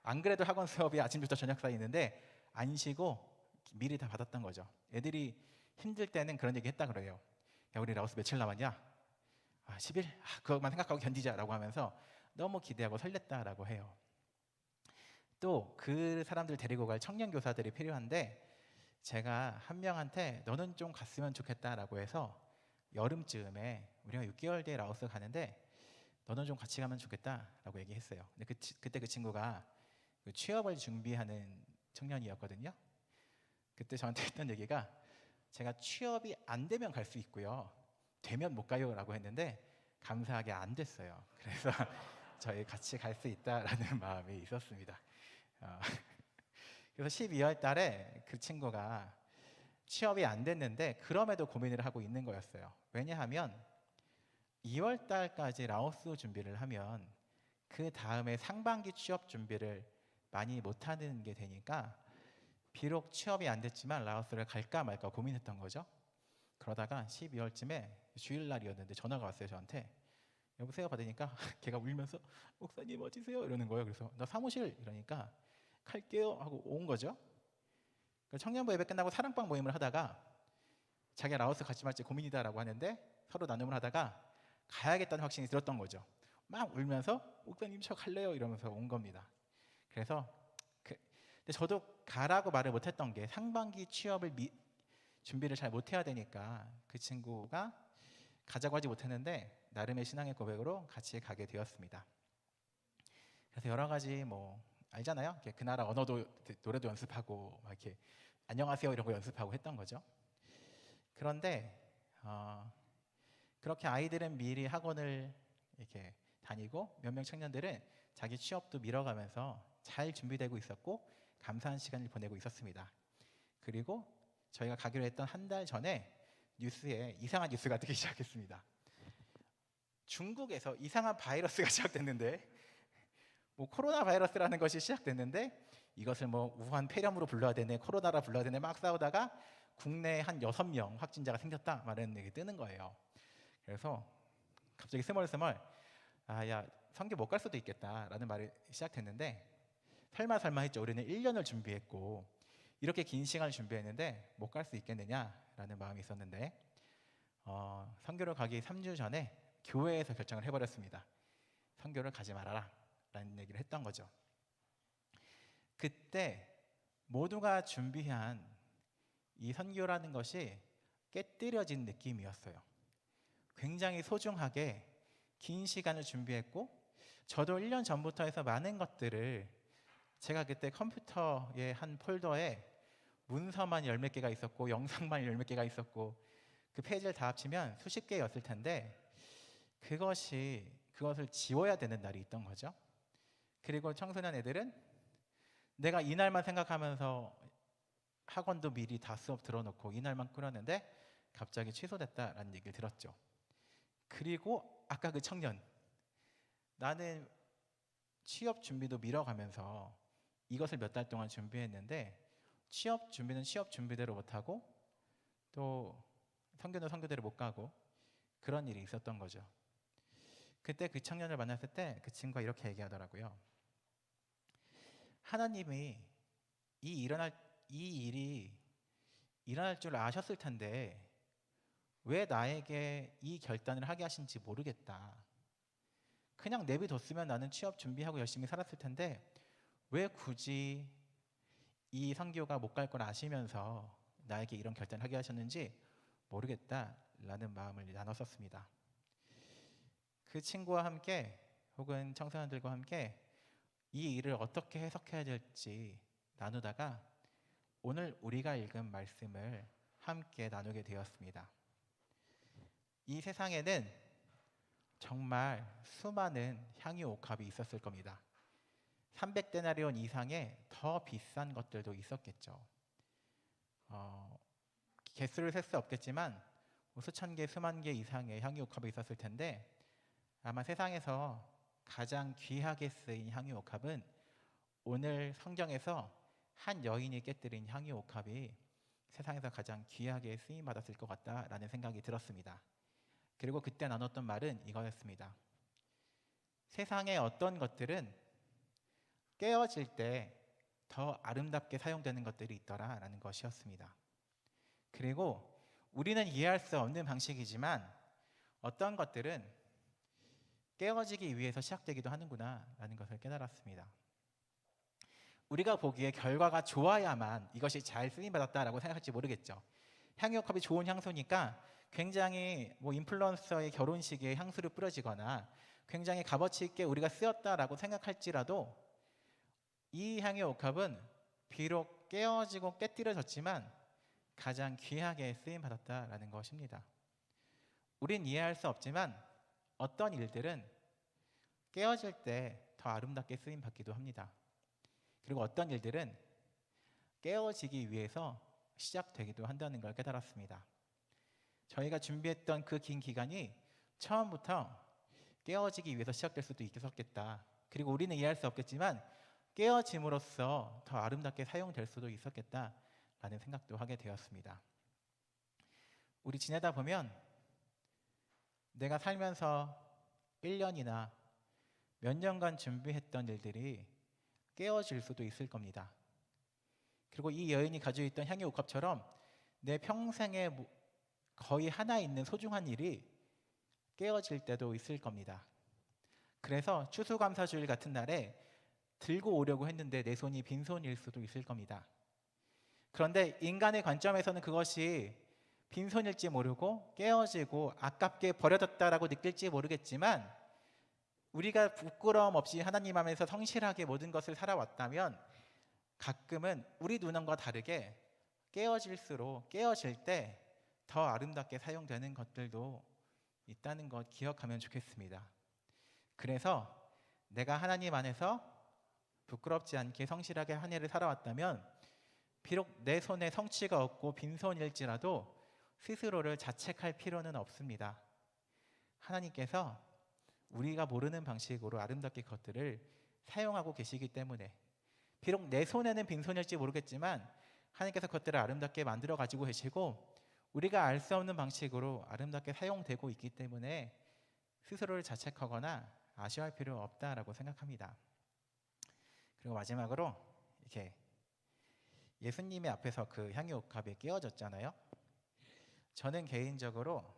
안 그래도 학원 수업이 아침부터 저녁 사이 있는데 안 쉬고 미리 다 받았던 거죠. 애들이 힘들 때는 그런 얘기 했다 그래요. 야, 우리 라오스 며칠 남았냐? 10일? 그것만 생각하고 견디자라고 하면서 너무 기대하고 설렜다라고 해요. 또 그 사람들 데리고 갈 청년 교사들이 필요한데 제가 한 명한테 너는 좀 갔으면 좋겠다라고 해서 여름쯤에 우리가 6개월 뒤에 라오스 가는데 너는 좀 같이 가면 좋겠다라고 얘기했어요. 근데 그때 그 친구가 그 취업을 준비하는 청년이었거든요. 그때 저한테 했던 얘기가 제가 취업이 안 되면 갈 수 있고요, 되면 못 가요라고 했는데 감사하게 안 됐어요. 그래서 저희 같이 갈 수 있다라는 마음이 있었습니다. 그래서 12월 달에 그 친구가 취업이 안 됐는데 그럼에도 고민을 하고 있는 거였어요. 왜냐하면 2월 달까지 라오스 준비를 하면 그 다음에 상반기 취업 준비를 많이 못하는 게 되니까 비록 취업이 안 됐지만 라오스를 갈까 말까 고민했던 거죠. 그러다가 12월쯤에 주일날이었는데 전화가 왔어요, 저한테. 여보세요 받으니까 걔가 울면서 목사님 어디세요? 이러는 거예요. 그래서 나 사무실 이러니까 갈게요 하고 온 거죠. 청년부 예배 끝나고 사랑방 모임을 하다가 자기가 라오스 같이 말지 고민이다라고 하는데 서로 나눔을 하다가 가야겠다는 확신이 들었던 거죠. 막 울면서 목사님 저 갈래요 이러면서 온 겁니다. 그래서 근데 저도 가라고 말을 못했던 게 상반기 취업을 준비를 잘 못해야 되니까 그 친구가 가자고 하지 못했는데 나름의 신앙의 고백으로 같이 가게 되었습니다. 그래서 여러 가지 뭐 알잖아요. 그 나라 언어도 노래도 연습하고 막 이렇게 안녕하세요 이런 거 연습하고 했던 거죠. 그런데 그렇게 아이들은 미리 학원을 이렇게 다니고 몇 명 청년들은 자기 취업도 미뤄가면서 잘 준비되고 있었고 감사한 시간을 보내고 있었습니다. 그리고 저희가 가기로 했던 한 달 전에 뉴스에 이상한 뉴스가 뜨기 시작했습니다. 중국에서 이상한 바이러스가 시작됐는데 뭐 코로나 바이러스라는 것이 시작됐는데 이것을 뭐 우한 폐렴으로 불러야 되네, 코로나라 불러야 되네 막 싸우다가 국내에 한 6명 확진자가 생겼다 말하는 얘기 뜨는 거예요. 그래서 갑자기 스멀스멀 야 선교 못 갈 수도 있겠다라는 말이 시작됐는데 설마 했죠. 우리는 1년을 준비했고 이렇게 긴 시간을 준비했는데 못 갈 수 있겠느냐라는 마음이 있었는데 선교를 가기 3주 전에 교회에서 결정을 해버렸습니다. 선교를 가지 말아라 라는 얘기를 했던 거죠. 그때 모두가 준비한 이 선교라는 것이 깨뜨려진 느낌이었어요. 굉장히 소중하게 긴 시간을 준비했고 저도 1년 전부터 해서 많은 것들을 제가 그때 컴퓨터의 한 폴더에 문서만 10몇 개가 있었고 영상만 10몇 개가 있었고 그 페이지를 다 합치면 수십 개였을 텐데 그것을 지워야 되는 날이 있던 거죠. 그리고 청소년 애들은 내가 이날만 생각하면서 학원도 미리 다 수업 들어놓고 이날만 끌었는데 갑자기 취소됐다라는 얘기를 들었죠. 그리고 아까 그 청년, 나는 취업 준비도 미뤄가면서 이것을 몇 달 동안 준비했는데 취업 준비는 취업 준비대로 못하고 또 선교는 선교대로 못 가고 그런 일이 있었던 거죠. 그때 그 청년을 만났을 때 그 친구가 이렇게 얘기하더라고요. 하나님이 이 일이 일어날 줄 아셨을 텐데 왜 나에게 이 결단을 하게 하신지 모르겠다. 그냥 내비뒀으면 나는 취업 준비하고 열심히 살았을 텐데 왜 굳이 이 선교가 못 갈 걸 아시면서 나에게 이런 결단을 하게 하셨는지 모르겠다라는 마음을 나눴었습니다. 그 친구와 함께 혹은 청소년들과 함께 이 일을 어떻게 해석해야 될지 나누다가 오늘 우리가 읽은 말씀을 함께 나누게 되었습니다. 이 세상에는 정말 수많은 향유 옥합이 있었을 겁니다. 300데나리온 이상의 더 비싼 것들도 있었겠죠. 개수를 셀 수 없겠지만 수천 개, 수만 개 이상의 향유 옥합이 있었을 텐데 아마 세상에서 가장 귀하게 쓰인 향유 옥합은 오늘 성경에서 한 여인이 깨뜨린 향유 옥합이 세상에서 가장 귀하게 쓰임 받았을 것 같다라는 생각이 들었습니다. 그리고 그때 나눴던 말은 이거였습니다. 세상의 어떤 것들은 깨어질 때 더 아름답게 사용되는 것들이 있더라라는 것이었습니다. 그리고 우리는 이해할 수 없는 방식이지만 어떤 것들은 깨어지기 위해서 시작되기도 하는구나라는 것을 깨달았습니다. 우리가 보기에 결과가 좋아야만 이것이 잘 쓰임받았다라고 생각할지 모르겠죠. 향유컵이 좋은 향수니까 굉장히 인플루언서의 결혼식에 향수를 뿌려지거나 굉장히 값어치 있게 우리가 쓰였다라고 생각할지라도 이 향유 옥합은 비록 깨어지고 깨뜨려졌지만 가장 귀하게 쓰임받았다라는 것입니다. 우린 이해할 수 없지만 어떤 일들은 깨어질 때 더 아름답게 쓰임받기도 합니다. 그리고 어떤 일들은 깨어지기 위해서 시작되기도 한다는 걸 깨달았습니다. 저희가 준비했던 그 긴 기간이 처음부터 깨어지기 위해서 시작될 수도 있었겠다. 그리고 우리는 이해할 수 없겠지만 깨어짐으로써 더 아름답게 사용될 수도 있었겠다라는 생각도 하게 되었습니다. 우리 지내다 보면 내가 살면서 1년이나 몇 년간 준비했던 일들이 깨어질 수도 있을 겁니다. 그리고 이 여인이 가지고 있던 향유 옥합처럼 내 평생에 거의 하나 있는 소중한 일이 깨어질 때도 있을 겁니다. 그래서 추수감사주일 같은 날에 들고 오려고 했는데 내 손이 빈손일 수도 있을 겁니다. 그런데 인간의 관점에서는 그것이 빈손일지 모르고 깨어지고 아깝게 버려졌다라고 느낄지 모르겠지만 우리가 부끄러움 없이 하나님 안에서 성실하게 모든 것을 살아왔다면 가끔은 우리 눈과 다르게 깨어질수록 깨어질 때 더 아름답게 사용되는 것들도 있다는 것 기억하면 좋겠습니다. 그래서 내가 하나님 안에서 부끄럽지 않게 성실하게 한 해를 살아왔다면 비록 내 손에 성취가 없고 빈손일지라도 스스로를 자책할 필요는 없습니다. 하나님께서 우리가 모르는 방식으로 아름답게 그것들을 사용하고 계시기 때문에 비록 내 손에는 빈손일지 모르겠지만 하나님께서 그것들을 아름답게 만들어 가지고 계시고 우리가 알 수 없는 방식으로 아름답게 사용되고 있기 때문에 스스로를 자책하거나 아쉬워할 필요 없다라고 생각합니다. 그리고 마지막으로 이렇게 예수님의 앞에서 그 향유 옥합이 깨어졌잖아요. 저는 개인적으로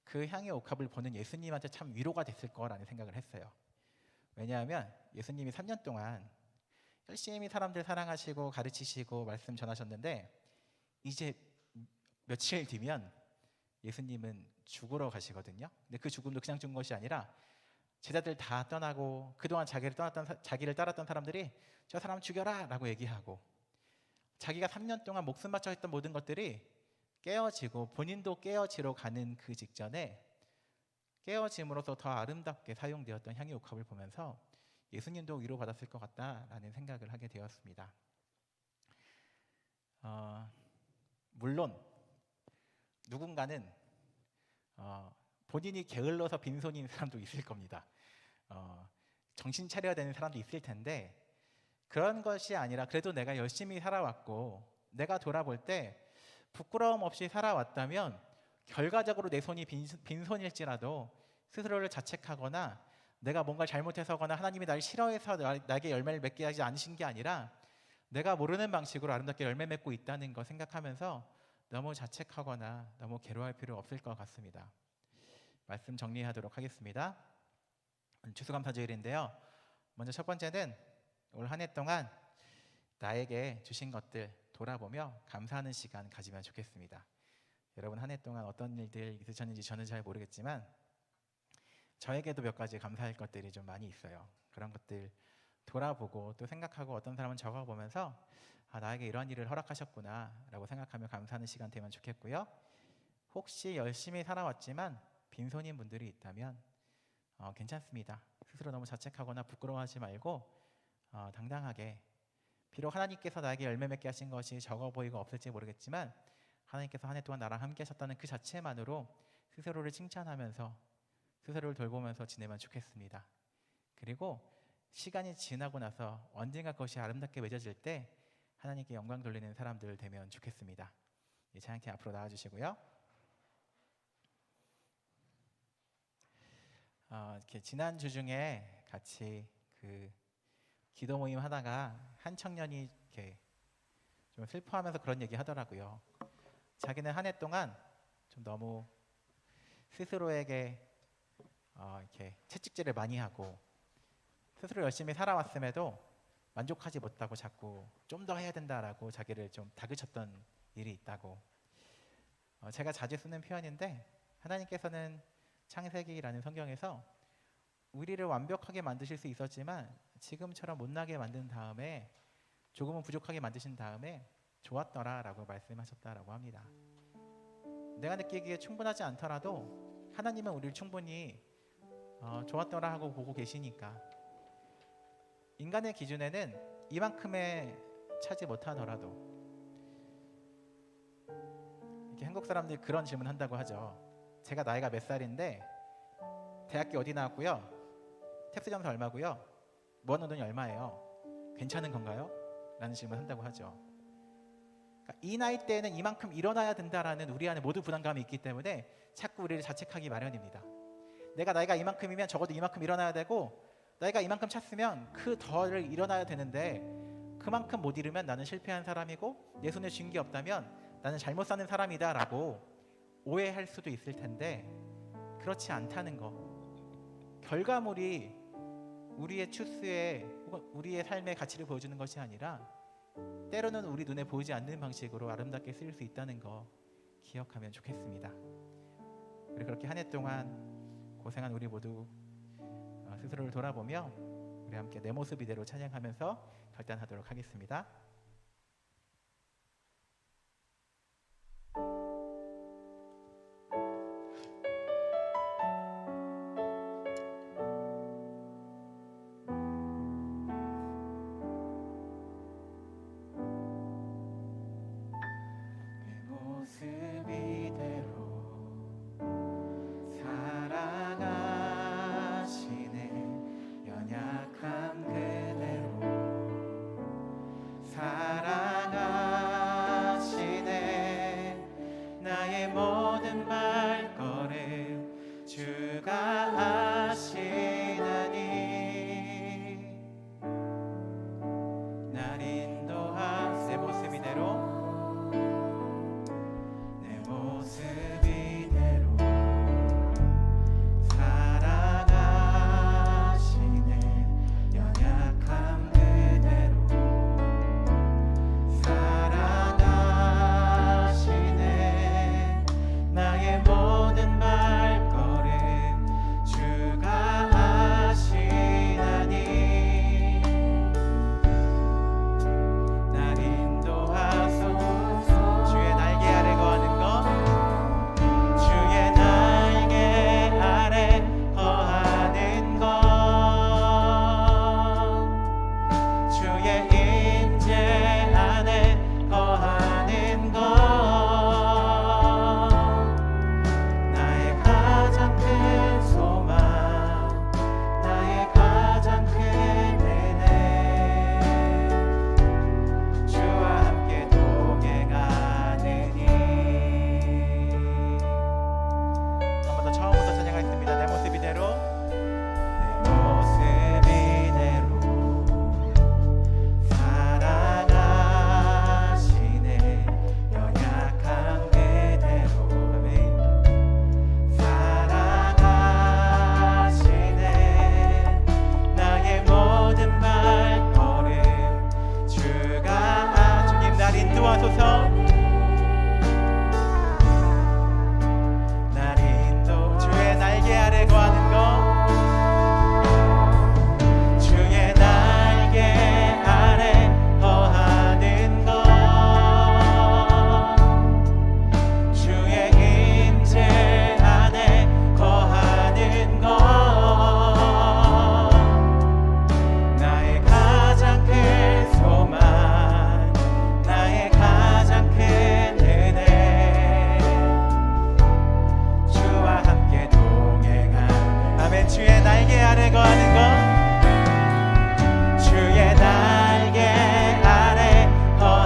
그 향유 옥합을 보는 예수님한테 참 위로가 됐을 거라는 생각을 했어요. 왜냐하면 예수님이 3년 동안 열심히 사람들 사랑하시고 가르치시고 말씀 전하셨는데 이제 며칠 뒤면 예수님은 죽으러 가시거든요. 근데 그 죽음도 그냥 죽은 것이 아니라 제자들 다 떠나고 그동안 자기를 따랐던 사람들이 저 사람 죽여라 라고 얘기하고 자기가 3년 동안 목숨 바쳐 했던 모든 것들이 깨어지고 본인도 깨어지러 가는 그 직전에 깨어짐으로써 더 아름답게 사용되었던 향유 옥합을 보면서 예수님도 위로받았을 것 같다라는 생각을 하게 되었습니다. 물론 누군가는 본인이 게을러서 빈손인 사람도 있을 겁니다. 정신 차려야 되는 사람도 있을 텐데 그런 것이 아니라 그래도 내가 열심히 살아왔고 내가 돌아볼 때 부끄러움 없이 살아왔다면 결과적으로 내 손이 빈손일지라도 스스로를 자책하거나 내가 뭔가 잘못해서거나 하나님이 날 싫어해서 나에게 열매를 맺게 하지 않으신 게 아니라 내가 모르는 방식으로 아름답게 열매 맺고 있다는 거 생각하면서 너무 자책하거나 너무 괴로워할 필요 없을 것 같습니다. 말씀 정리하도록 하겠습니다. 추수감사주일인데요. 먼저 첫 번째는 올 한 해 동안 나에게 주신 것들 돌아보며 감사하는 시간 가지면 좋겠습니다. 여러분 한 해 동안 어떤 일들 있으셨는지 저는 잘 모르겠지만 저에게도 몇 가지 감사할 것들이 좀 많이 있어요. 그런 것들 돌아보고 또 생각하고 어떤 사람은 적어보면서 나에게 이런 일을 허락하셨구나 라고 생각하며 감사하는 시간 되면 좋겠고요. 혹시 열심히 살아왔지만 빈손인 분들이 있다면 괜찮습니다. 스스로 너무 자책하거나 부끄러워하지 말고 당당하게 비록 하나님께서 나에게 열매 맺게 하신 것이 적어 보이고 없을지 모르겠지만 하나님께서 한 해 동안 나랑 함께 하셨다는 그 자체만으로 스스로를 칭찬하면서 스스로를 돌보면서 지내면 좋겠습니다. 그리고 시간이 지나고 나서 언젠가 그것이 아름답게 맺어질 때 하나님께 영광 돌리는 사람들 되면 좋겠습니다. 찬양팀 앞으로 나와주시고요. 이렇게 지난 주 중에 같이 그 기도 모임 하다가 한 청년이 이렇게 좀 슬퍼하면서 그런 얘기 하더라고요. 자기는 한 해 동안 좀 너무 스스로에게 이렇게 채찍질을 많이 하고 스스로 열심히 살아왔음에도 만족하지 못하고 자꾸 좀 더 해야 된다라고 자기를 좀 다그쳤던 일이 있다고. 제가 자주 쓰는 표현인데 하나님께서는 창세기라는 성경에서 우리를 완벽하게 만드실 수 있었지만 지금처럼 못나게 만든 다음에 조금은 부족하게 만드신 다음에 좋았더라라고 말씀하셨다라고 합니다. 내가 느끼기에 충분하지 않더라도 하나님은 우리를 충분히 좋았더라 하고 보고 계시니까 인간의 기준에는 이만큼에 차지 못하더라도 이렇게 한국 사람들이 그런 질문 한다고 하죠. 제가 나이가 몇 살인데 대학교 어디 나왔고요, 탭스 점수 얼마고요, 모아놓은 돈이 얼마예요, 괜찮은 건가요? 라는 질문 한다고 하죠. 그러니까 이 나이 때에는 이만큼 일어나야 된다라는 우리 안에 모두 부담감이 있기 때문에 자꾸 우리를 자책하기 마련입니다. 내가 나이가 이만큼이면 적어도 이만큼 일어나야 되고 나이가 이만큼 찼으면 그 덜을 일어나야 되는데 그만큼 못 이루면 나는 실패한 사람이고 내 손에 쥔 게 없다면 나는 잘못 사는 사람이다 라고 오해할 수도 있을 텐데 그렇지 않다는 거. 결과물이 우리의 추스에 혹은 우리의 삶의 가치를 보여주는 것이 아니라 때로는 우리 눈에 보이지 않는 방식으로 아름답게 쓰일 수 있다는 거 기억하면 좋겠습니다. 그리고 그렇게 한 해 동안 고생한 우리 모두 스스로를 돌아보며 우리 함께 내 모습 이대로 찬양하면서 결단하도록 하겠습니다. 내 모습 이대로 사랑하시네, 연약함 그대로 사랑하시네, 나의 모든 발걸음 주가 하시나니 날 인도하. 내 모습 이대로 내 모습 이대로 사랑하시네, 연약함 그대로 사랑하시네, 나의 모든 발걸음 주가 하시나니 날 인도하소서. 주의 날개 아래 거하는 것, 주의 날개 아래 거하는 것, 주의 임재 안에 거하는 것, 나의 가장 큰 소망, 나의 가장 큰 은혜, 주와 함께 동행하느니. 한 번 더 처음부터 찬양하겠습니다. 내 모습 이대로 내 모습 이대로 사랑하시네, 연약함 그대로 아멘. 사랑하시네, 나의 모든 발걸음 주가. 주님 날 인도하소서. 날 인도. 주의 날개 아래 거하는 것, 주의 날개 아래 거하는 것, 주의 임재 안에 거하는 것, 나의 가장 큰 소망, 나의 가장 큰 은혜, 주와 함께 동행하는. 아멘. 주의 날개 아래 거하는 것, 주의 날개 아래 거하는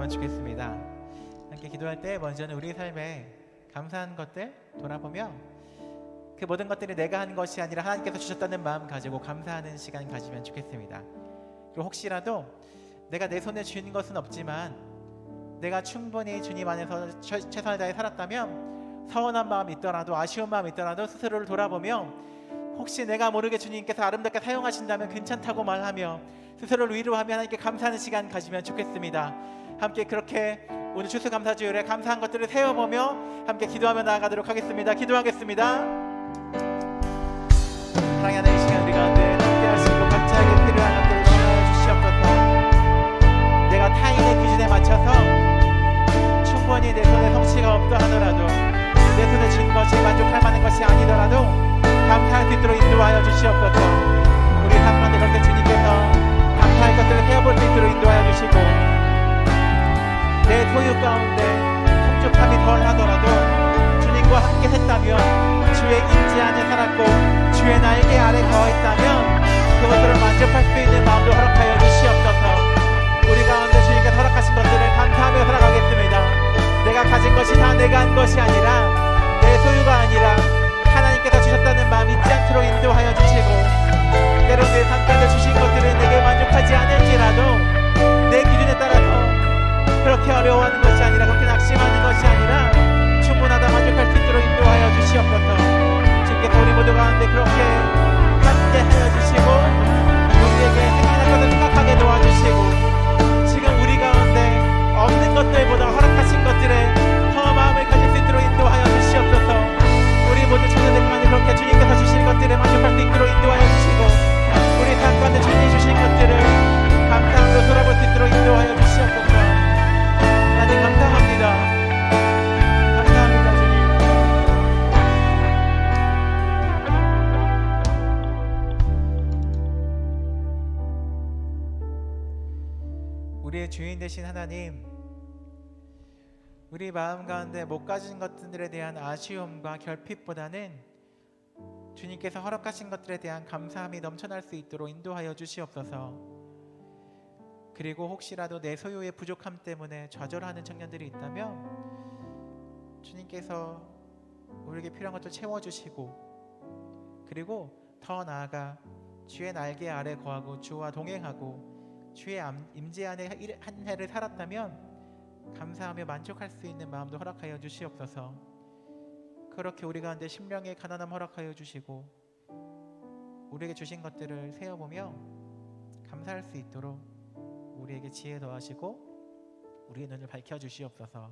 기도하면 좋겠습니다. 함께 기도할 때 먼저는 우리 삶에 감사한 것들 돌아보며 그 모든 것들이 내가 한 것이 아니라 하나님께서 주셨다는 마음 가지고 감사하는 시간 가지면 좋겠습니다. 그리고 혹시라도 내가 내 손에 쥐는 것은 없지만 내가 충분히 주님 안에서 최선을 다해 살았다면 서운한 마음이 있더라도 아쉬운 마음이 있더라도 스스로를 돌아보며 혹시 내가 모르게 주님께서 아름답게 사용하신다면 괜찮다고 말하며 스스로를 위로하며 하나님께 감사하는 시간 가지면 좋겠습니다. 함께 그렇게 오늘 추수감사주일에 감사한 것들을 세워보며 함께 기도하며 나아가도록 하겠습니다. 기도하겠습니다. 사랑의 하나님, 이 시간 우리 가운데 함께 하시고 각자에게 필요한 것들을 전하여 주시옵소서. 내가 타인의 기준에 맞춰서 충분히 내 손에 성취가 없다 하더라도 내 손에 쥔 것이 만족할 만한 것이 아니더라도 감사할 수 있도록 인도하여 주시옵소서. 우리 삶 가운데 그렇게 주님께서 감사할 것들을 세워볼 수 있도록 인도하여 주시고 내 소유 가운데 풍족함이 덜하더라도 주님과 함께 했다면 주의 임재 안에 살았고 주의 날개 아래 거했다면 그것들을 만족할 수 있는 마음도 허락하여 주시옵소서. 우리 가운데 주님께서 허락하신 것들을 감사하며 살아가겠습니다. 내가 가진 것이 다 내가 한 것이 아니라 내 소유가 아니라 하나님께서 주셨다는 마음 잊지 않도록 인도하여 주시고 때론 내 삶가운데 주신 것들은 내게 만족하지 않을지라도 내 기준에 따라서 그렇게 어려워하는 것이 아니라 그렇게 낙심하는 것이 아니라 충분하다 만족할 수 있도록 인도하여 주시옵소서. 주님께서 우리 모두 가운데 그렇게 함께 하여 주시고 우리에게 생각할 것을 생각하게 도와주시고 지금 우리 가운데 없는 것들보다 허락하신 것들에 더 마음을 가질 수 있도록 인도하여 주시옵소서. 우리 모두 청년들 가운데 그렇게 주님께서 주신 것들에 만족할 수 있도록 인도하여 주시고 우리 삶 가운데 주님이 주신 것들을 감사함으로 돌아볼 수 있도록 인도하여 주시옵소서. 하나님 감사합니다. 감사합니다 주님. 우리의 주인 되신 하나님, 우리 마음 가운데 못 가진 것들에 대한 아쉬움과 결핍보다는 주님께서 허락하신 것들에 대한 감사함이 넘쳐날 수 있도록 인도하여 주시옵소서. 그리고 혹시라도 내 소유의 부족함 때문에 좌절하는 청년들이 있다면 주님께서 우리에게 필요한 것도 채워주시고 그리고 더 나아가 주의 날개 아래 거하고 주와 동행하고 주의 임재 안에 한 해를 살았다면 감사하며 만족할 수 있는 마음도 허락하여 주시옵소서. 그렇게 우리 가운데 심령의 가난함 허락하여 주시고 우리에게 주신 것들을 세어보며 감사할 수 있도록 우리에게 지혜 더하시고 우리의 눈을 밝혀주시옵소서.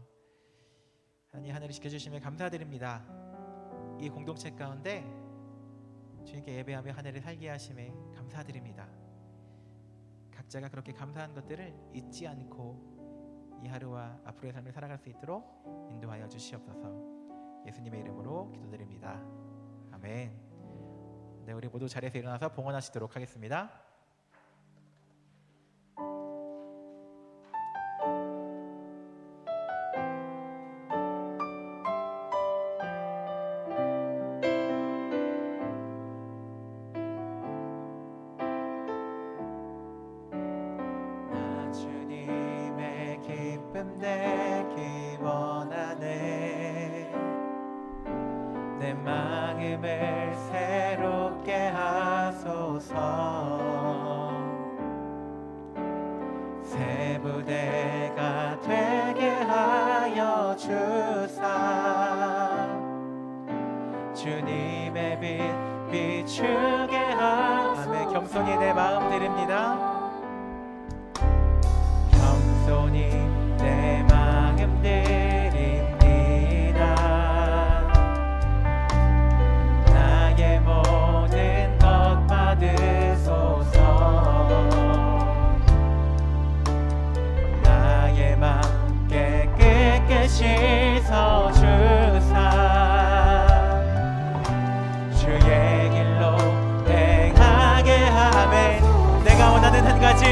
하나님, 하늘을 지켜주심에 감사드립니다. 이 공동체 가운데 주님께 예배하며 하늘을 살게 하심에 감사드립니다. 각자가 그렇게 감사한 것들을 잊지 않고 이 하루와 앞으로의 삶을 살아갈 수 있도록 인도하여 주시옵소서. 예수님의 이름으로 기도드립니다. 아멘. 네, 우리 모두 자리에서 일어나서 봉헌하시도록 하겠습니다. 내기 원하네. 내 마음을 새롭게 하소서. 새 부대가 되게 하여 주사. 주님의 빛 비추게 하소서. 아멘. 겸손히 내 마음 드립니다. 겸손히 내 마음 드립니다. 나의 모든 것 받으소서. 나의 맘 깨끗게 씻어주사. 주의 길로 행하게 하매. 내가 원하는 한 가지,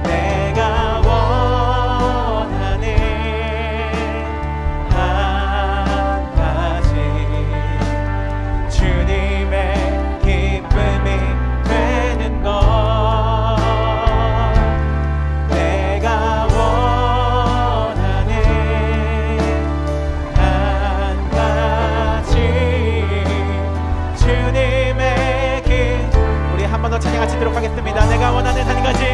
내가 원하는 한 가지, 주님의 기쁨이 되는 것. 내가 찬양 같이 들도록 하겠습니다. 내가 원하는 한 가지,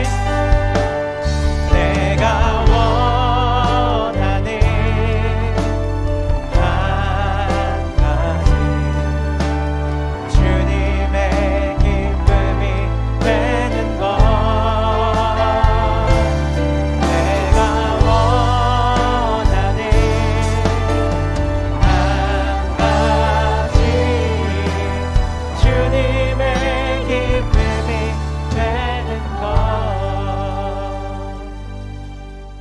내가 원하는 한 가지, 주님의 기쁨이 되는 것. 내가 원하는 한 가지, 주님의 기쁨이 되는 것.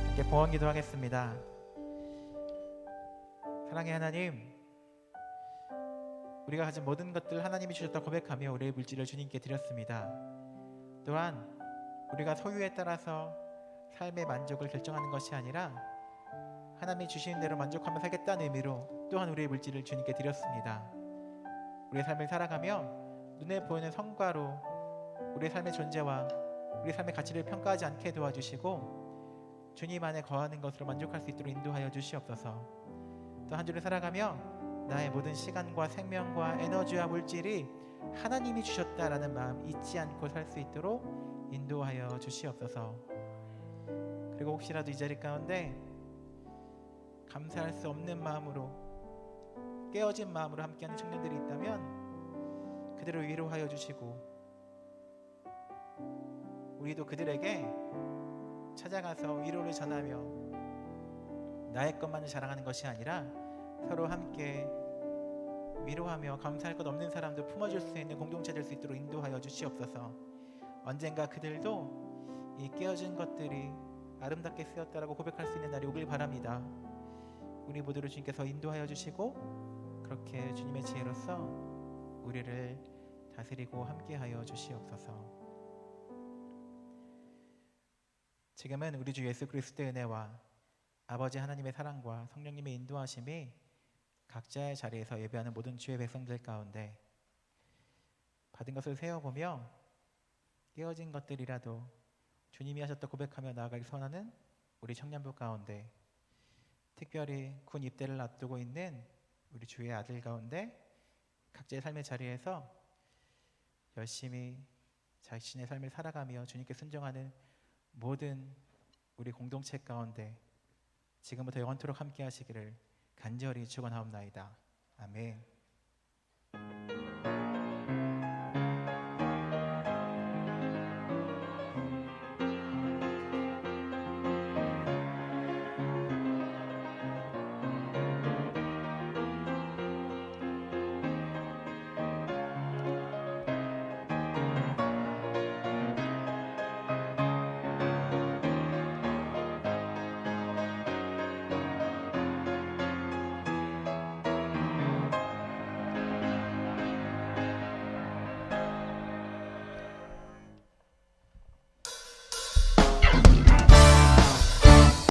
함께 봉헌 기도하겠습니다. 사랑의 하나님, 우리가 가진 모든 것들 하나님이 주셨다 고백하며 우리의 물질을 주님께 드렸습니다. 또한 우리가 소유에 따라서 삶의 만족을 결정하는 것이 아니라 하나님이 주시는 대로 만족하며 살겠다는 의미로 또한 우리의 물질을 주님께 드렸습니다. 우리의 삶을 살아가며 눈에 보이는 성과로 우리의 삶의 존재와 우리의 삶의 가치를 평가하지 않게 도와주시고 주님 안에 거하는 것으로 만족할 수 있도록 인도하여 주시옵소서. 또 한 주를 살아가며 나의 모든 시간과 생명과 에너지와 물질이 하나님이 주셨다라는 마음 잊지 않고 살 수 있도록 인도하여 주시옵소서. 그리고 혹시라도 이 자리 가운데 감사할 수 없는 마음으로, 깨어진 마음으로 함께하는 청년들이 있다면 그들을 위로하여 주시고, 우리도 그들에게 찾아가서 위로를 전하며 나의 것만을 자랑하는 것이 아니라 서로 함께 위로하며 감사할 것 없는 사람도 품어줄 수 있는 공동체 될 수 있도록 인도하여 주시옵소서. 언젠가 그들도 이 깨어진 것들이 아름답게 쓰였다라고 고백할 수 있는 날이 오길 바랍니다. 우리 모두를 주님께서 인도하여 주시고 그렇게 주님의 지혜로서 우리를 다스리고 함께하여 주시옵소서. 지금은 우리 주 예수 그리스도의 은혜와 아버지 하나님의 사랑과 성령님의 인도하심이 각자의 자리에서 예배하는 모든 주의 백성들 가운데 받은 것을 세어보며 깨어진 것들이라도 주님이 하셨다 고백하며 나아가길 선하는 우리 청년부 가운데, 특별히 군 입대를 앞두고 있는 우리 주의 아들 가운데 각자의 삶의 자리에서 열심히 자신의 삶을 살아가며 주님께 순종하는 모든 우리 공동체 가운데 지금부터 영원토록 함께 하시기를 간절히 축원하옵나이다. 아멘.